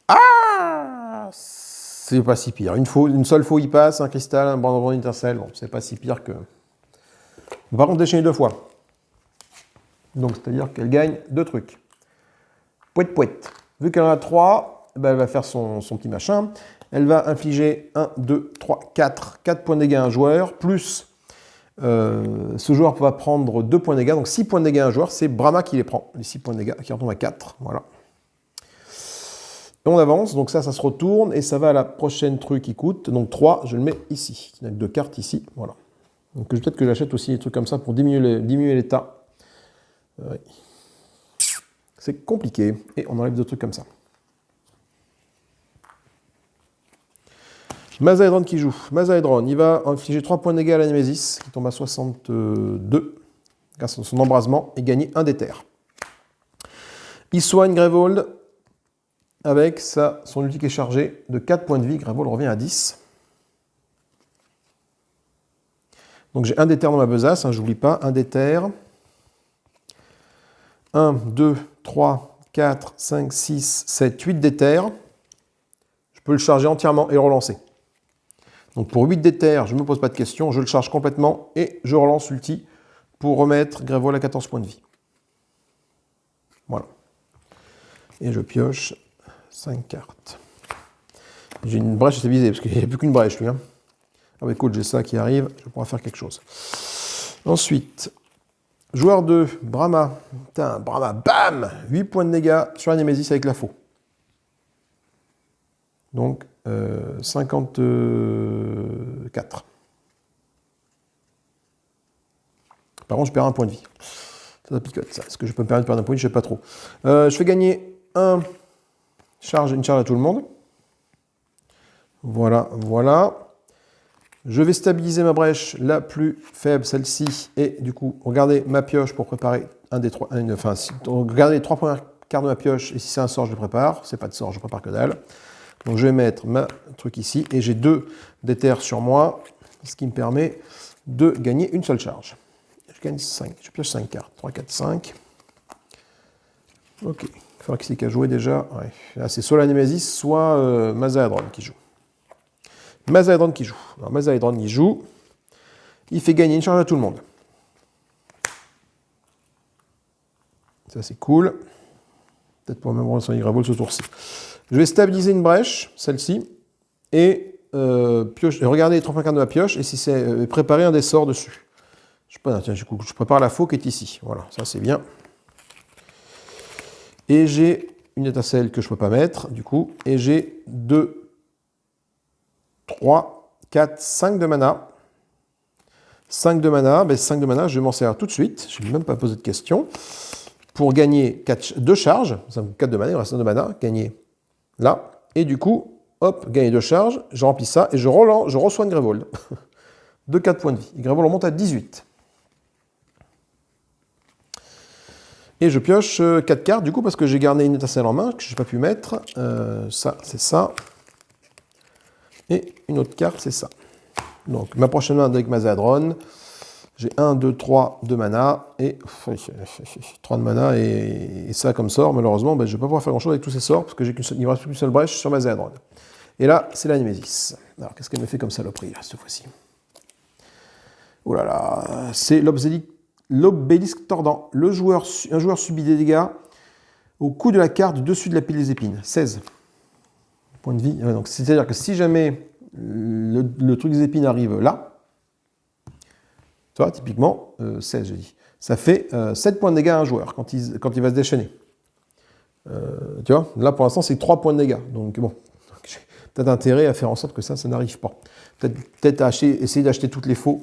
Ah! C'est pas si pire. Une seule faux y passe, un cristal, un bandeau d'étincelle. Bon, c'est pas si pire que... Par contre, déchaîner 2 fois. Donc, c'est-à-dire qu'elle gagne 2 trucs. Pouette, pouette. Vu qu'elle en a 3, ben elle va faire son petit machin. Elle va infliger 1, 2, 3, 4 points de dégâts à un joueur, plus ce joueur va prendre 2 points de dégâts, donc 6 points de dégâts à un joueur. C'est Brahma qui les prend, les 6 points de dégâts, qui retombent à 4. Voilà. Et on avance, donc ça se retourne, et ça va à la prochaine truc qui coûte. Donc 3, je le mets ici. Il y a 2 cartes ici, voilà. Donc peut-être que j'achète aussi des trucs comme ça pour diminuer l'état. Oui. C'est compliqué, et on enlève 2 trucs comme ça. Mazahedron qui joue. Mazahedron, il va infliger 3 points de dégâts à la Némésis, qui tombe à 62, grâce à son embrasement, et gagner 1 d'éther. Il soigne Grévold avec son ulti qui est chargé de 4 points de vie. Grévold revient à 10. Donc j'ai 1 d'éther dans ma besace, hein, j'oublie pas, 1 d'éther. 1, 2, 3, 4, 5, 6, 7, 8 d'éther. Je peux le charger entièrement et le relancer. Donc pour 8 d'éther, je ne me pose pas de questions, je le charge complètement et je relance l'ulti pour remettre Grévol à 14 points de vie. Voilà. Et je pioche 5 cartes. J'ai une brèche stabilisée, parce qu'il n'y a plus qu'une brèche, lui. Hein. Ah bah écoute, j'ai ça qui arrive, je pourrai faire quelque chose. Ensuite, joueur 2, Brahma. Putain, Brahma, bam 8 points de dégâts sur la Némésis avec la faux. Donc, 54. Par contre, je perds un point de vie. Ça picote, ça. Est-ce que je peux me permettre de perdre un point de vie? Je ne sais pas trop. Je fais gagner une charge à tout le monde. Voilà, voilà. Je vais stabiliser ma brèche la plus faible, celle-ci. Et du coup, regardez ma pioche pour préparer un des trois. Regardez les 3 premières cartes de ma pioche. Et si c'est un sort, je le prépare. C'est pas de sort, je prépare que dalle. Donc je vais mettre ma truc ici. Et j'ai 2 d'éther sur moi. Ce qui me permet de gagner une seule charge. Je gagne 5. Je pioche 5 cartes. 3, 4, 5. Ok. Il faudra qui c'est qui a joué déjà. Ouais. Là, c'est soit la Némésis, soit Mazaadron qui joue. Mazaadron qui joue. Alors Mazaadron il joue. Il fait gagner une charge à tout le monde. Ça c'est cool. Peut-être pour même relancer Grévol ce tour-ci. Je vais stabiliser une brèche, celle-ci, et regarder les 3 cartes de ma pioche, et si c'est préparer un des sorts dessus. Je prépare la faux qui est ici. Voilà, ça c'est bien. Et j'ai une étincelle que je ne peux pas mettre, du coup, et j'ai 2, 3, 4, 5 de mana. 5 de mana, ben 5 de mana, je vais m'en servir tout de suite, je ne vais même pas poser de questions, pour gagner 2 charges, 4 de mana, il reste 1 de mana, gagner là, et du coup, hop, gagner 2 charges, je remplis ça, et je reçois une Grévol, de 4 points de vie. Et Grévol, on monte à 18. Et je pioche 4 cartes, du coup, parce que j'ai gardé une étincelle en main, que je n'ai pas pu mettre, ça, c'est ça, et une autre carte, c'est ça. Donc, ma prochaine main avec Mazaadron, j'ai 1, 2, 3 de mana, et 3 de mana, et ça comme sort, malheureusement, ben, je ne vais pas pouvoir faire grand-chose avec tous ces sorts, parce qu'il ne me reste plus qu'une seule brèche sur Mazaadron. Et là, c'est la Némésis. Alors, qu'est-ce qu'elle me fait comme saloperie, là, cette fois-ci? Oh là là, c'est l'obélisque tordant. Un joueur subit des dégâts au coup de la carte dessus de la pile des épines. 16 points de vie. Donc, c'est-à-dire que si jamais le truc des épines arrive là, tu vois, typiquement, 16, j'ai dit, ça fait 7 points de dégâts à un joueur quand il va se déchaîner. Tu vois, là, pour l'instant, c'est 3 points de dégâts. Donc, bon, j'ai peut-être intérêt à faire en sorte que ça n'arrive pas. Peut-être essayer d'acheter toutes les faux.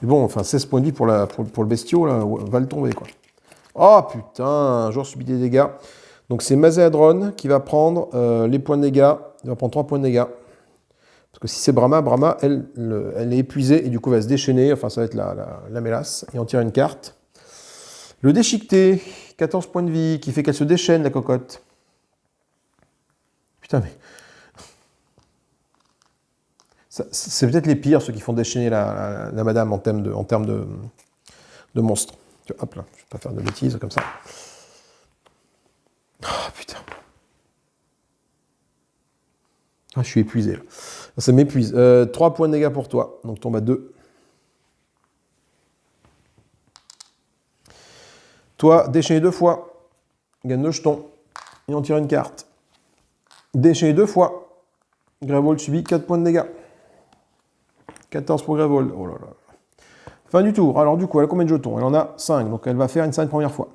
Mais bon, enfin, 16 points de vie pour le bestiau, là, va le tomber, quoi. Oh, putain, un joueur subit des dégâts. Donc, c'est Mazaadron qui va prendre les points de dégâts. Il va prendre 3 points de dégâts. Parce que si c'est Brahma, elle est épuisée et du coup, elle va se déchaîner. Enfin, ça va être la mélasse. Et on tire une carte. Le déchiqueté, 14 points de vie, qui fait qu'elle se déchaîne, la cocotte. Putain, mais... C'est peut-être les pires, ceux qui font déchaîner la madame en termes de monstres. Hop là, je ne vais pas faire de bêtises comme ça. Oh putain. Ah, je suis épuisé là. Ça m'épuise. 3 points de dégâts pour toi, donc tombe à 2. Toi, déchaîner 2 fois, gagne 2 jetons, et on tire une carte. Déchaîner 2 fois, Grévol subit 4 points de dégâts. 14 pour Grévol. Oh là là. Fin du tour. Alors du coup, elle a combien de jetons? Elle en a 5, donc elle va faire une 5 première fois.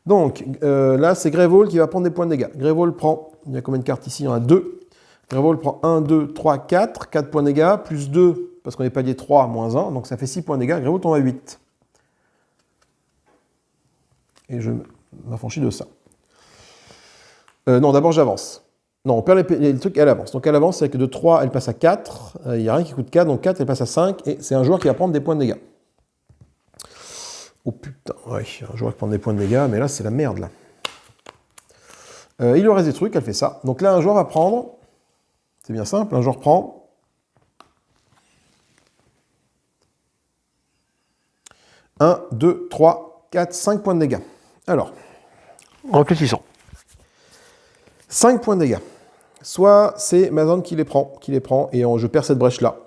Donc là, c'est Grévol qui va prendre des points de dégâts. Grévol prend, il y a combien de cartes ici? Il y en a 2. Grévol prend 1, 2, 3, 4. 4 points de dégâts, plus 2, parce qu'on est palier 3, moins 1, donc ça fait 6 points de dégâts. Grévol tombe à 8. Et je m'affranchis de ça. Non, d'abord j'avance. Non, on perd les trucs et elle avance. Donc elle avance, c'est que de 3, elle passe à 4. Il n'y a rien qui coûte 4, donc 4, elle passe à 5. Et c'est un joueur qui va prendre des points de dégâts. Oh putain, ouais, un joueur qui prend des points de dégâts, mais là, c'est la merde, là. Il lui reste des trucs, elle fait ça. Donc là, un joueur va prendre... C'est bien simple, un joueur prend... 1, 2, 3, 4, 5 points de dégâts. Alors, réfléchissons. 5 points de dégâts. Soit c'est Mazan qui les prend, et je perds cette brèche-là.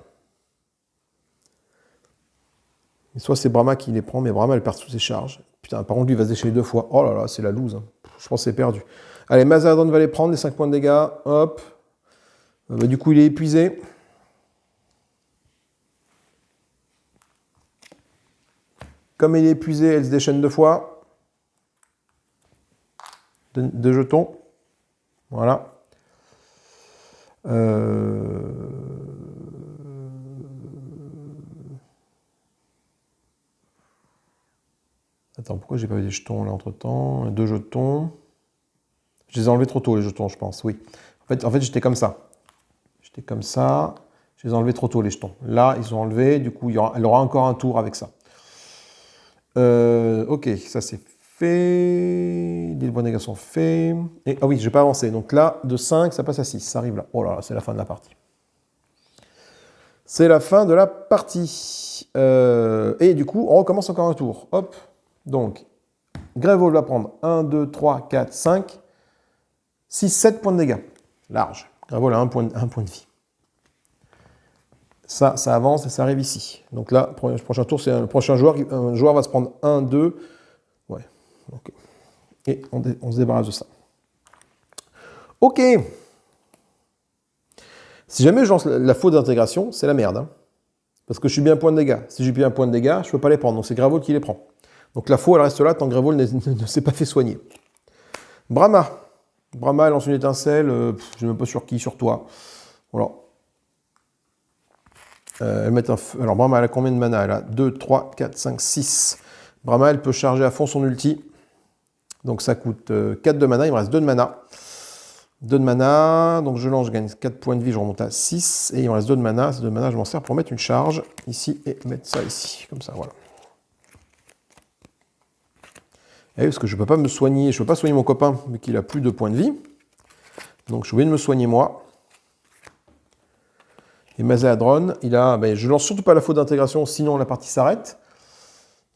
Et soit c'est Brahma qui les prend, mais Brahma, elle perd toutes ses charges. Putain, par contre, lui, il va se déchaîner 2 fois. Oh là là, c'est la loose. Hein. Je pense que c'est perdu. Allez, Mazadon va les prendre, les 5 points de dégâts. Hop. Bah, du coup, il est épuisé. Comme il est épuisé, elle se déchaîne 2 fois. 2 jetons. Voilà. Attends, pourquoi j'ai pas eu des jetons là entre temps? 2 jetons. Je les ai enlevés trop tôt, les jetons, je pense, oui. En fait j'étais comme ça. J'étais comme ça. Je les ai enlevés trop tôt, les jetons. Là, ils sont enlevés. Du coup, elle aura encore un tour avec ça. Ok, ça c'est fait. Les points de dégâts sont faits. Et, ah oui, je vais pas avancer. Donc là, de 5, ça passe à 6. Ça arrive là. Oh là là, c'est la fin de la partie. C'est la fin de la partie. Et du coup, on recommence encore un tour. Hop. Donc, Grévol va prendre 1, 2, 3, 4, 5, 6, 7 points de dégâts. Large. Grévol a un point de vie. Ça avance et ça arrive ici. Donc là, le prochain tour, c'est le prochain joueur. Un joueur va se prendre 1, 2. Ouais. Okay. Et on se débarrasse de ça. Ok. Si jamais je lance la faute d'intégration, c'est la merde. Hein. Parce que je suis bien un point de dégâts. Si j'ai bien un point de dégâts, je ne peux pas les prendre. Donc c'est Grévol qui les prend. Donc la faute, elle reste là tant que Grévol ne s'est pas fait soigner. Brahma. Brahma, elle lance une étincelle. Je ne sais même pas sur qui, sur toi. Voilà. Alors Brahma, elle a combien de mana? Elle a 2, 3, 4, 5, 6. Brahma, elle peut charger à fond son ulti. Donc ça coûte 4 de mana. Il me reste 2 de mana. 2 de mana. Donc je lance, je gagne 4 points de vie. Je remonte à 6. Et il me reste 2 de mana. Ces 2 de mana, je m'en sers pour mettre une charge ici et mettre ça ici. Comme ça, voilà. Et parce que je ne peux pas me soigner. Je ne peux pas soigner mon copain vu qu'il a plus de points de vie. Donc je suis obligé de me soigner moi. Et Mazadron, je lance surtout pas la faute d'intégration, sinon la partie s'arrête.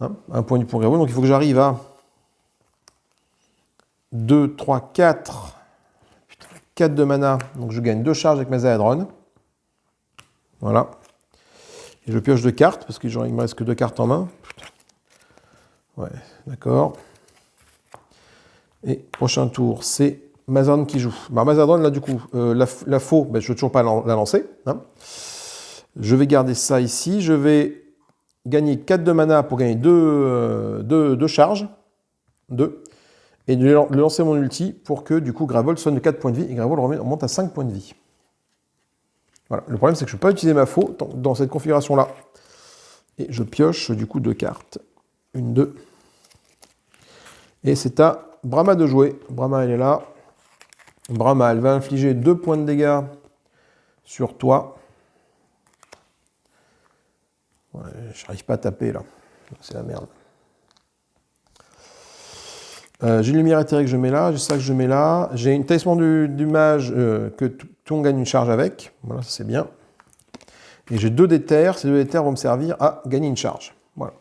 Hein, un point de vie pour Grévol, donc il faut que j'arrive à 2, 3, 4. Putain, 4 de mana, donc je gagne 2 charges avec Mazadron. Voilà. Et je pioche 2 cartes, parce qu'il me reste que 2 cartes en main. Putain. Ouais, d'accord. Et prochain tour, c'est Mazadron qui joue. Bah, Mazadron, là, du coup, la faux, je ne veux toujours pas la lancer. Hein. Je vais garder ça ici. Je vais gagner 4 de mana pour gagner 2 charges. 2. Et de lancer mon ulti pour que, du coup, Grévol sonne de 4 points de vie. Et Grévol remonte à 5 points de vie. Voilà. Le problème, c'est que je ne peux pas utiliser ma faux dans cette configuration-là. Et je pioche, du coup, 2 cartes. 1, 2. Et c'est à Brahma de jouer. Brahma, elle est là. Brahma, elle va infliger 2 points de dégâts sur toi. Ouais, je n'arrive pas à taper là. C'est la merde. J'ai une lumière éthérique que je mets là. J'ai ça que je mets là. J'ai une talisman du mage que tout on gagne une charge avec. Voilà, ça c'est bien. Et j'ai 2 d'éther. Ces 2 d'éther vont me servir à gagner une charge. Voilà.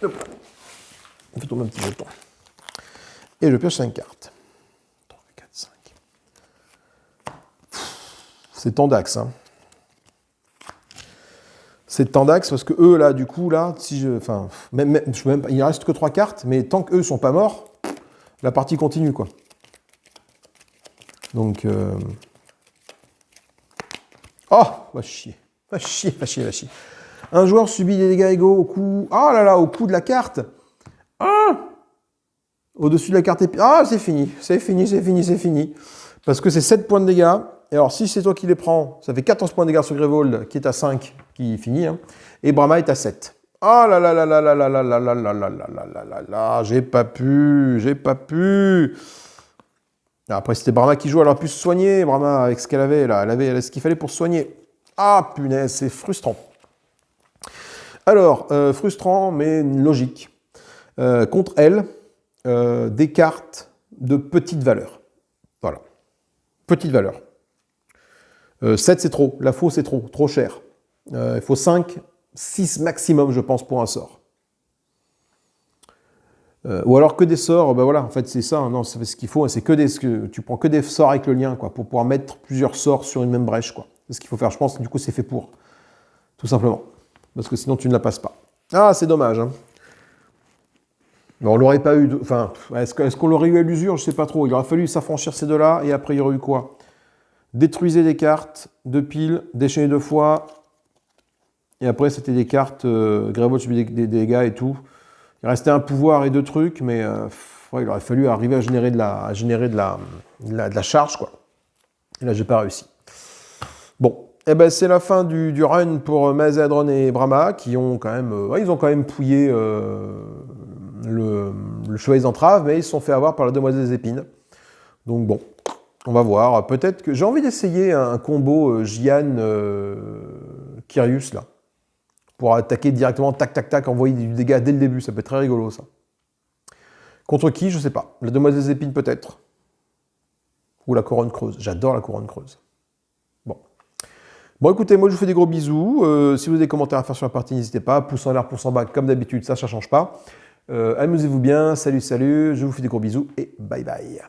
Hop. On fait tomber un petit jeton. Et je pioche 5 cartes. 3, 4, 5. C'est Tandax. Hein. C'est Tandax parce que eux, là, du coup, là, si je. Enfin, il ne reste que 3 cartes, mais tant qu'eux ne sont pas morts, la partie continue, quoi. Donc. Oh, va chier. Va chier, va chier, va chier. Un joueur subit des dégâts égaux au coup. Ah là là, au coup de la carte. Ah, au-dessus de la carte épée. Ah, c'est fini. C'est fini, c'est fini, c'est fini. Parce que c'est 7 points de dégâts. Et alors, si c'est toi qui les prends, ça fait 14 points de dégâts sur Grévol, qui est à 5, qui finit. Hein, et Brahma est à 7. Ah là là là là là là là là là là là là là là là, j'ai pas pu. Après, c'était Brahma qui joue, elle aurait pu se soigner, Brahma, avec ce qu'elle avait là. Elle avait ce qu'il fallait pour se soigner. Ah, punaise, c'est frustrant. Alors, frustrant, mais logique. Contre elle, des cartes de petite valeur. Voilà. Petite valeur. 7, c'est trop. La faux, c'est trop cher. Il faut 5, 6 maximum, je pense, pour un sort. Ou alors que des sorts, bah voilà, en fait c'est ça, non, ce qu'il faut, c'est tu prends que des sorts avec le lien, quoi, pour pouvoir mettre plusieurs sorts sur une même brèche, quoi. C'est ce qu'il faut faire, je pense, du coup c'est fait pour, tout simplement. Parce que sinon tu ne la passes pas. Ah, c'est dommage, hein. Mais on l'aurait pas eu, enfin, est-ce qu'on l'aurait eu à l'usure, je sais pas trop. Il aurait fallu s'affranchir ces deux-là, et après il y aurait eu quoi? Détruisez des cartes, 2 piles, déchaîner 2 fois, et après c'était des cartes, Greyvolt subit des dégâts et tout. Il restait un pouvoir et 2 trucs, mais ouais, il aurait fallu arriver à générer de la charge, quoi. Et là, j'ai pas réussi. Bon, eh ben, c'est la fin du run pour Mazadron et Brahma, qui ont quand même, ouais, ils ont quand même pouillé le Chevalier des Entraves, mais ils se sont fait avoir par la Demoiselle des Épines. Donc bon, on va voir. Peut-être que j'ai envie d'essayer un combo Jian Kyrius, là. Pour attaquer directement, tac, tac, tac, envoyer du dégât dès le début. Ça peut être très rigolo, ça. Contre qui, je sais pas. La Demoiselle des Épines, peut-être. Ou la Couronne Creuse. J'adore la Couronne Creuse. Bon. Bon, écoutez, moi, je vous fais des gros bisous. Si vous avez des commentaires à faire sur la partie, n'hésitez pas. Pouce en l'air, pouce en bas, comme d'habitude, ça change pas. Amusez-vous bien. Salut, salut. Je vous fais des gros bisous et bye bye.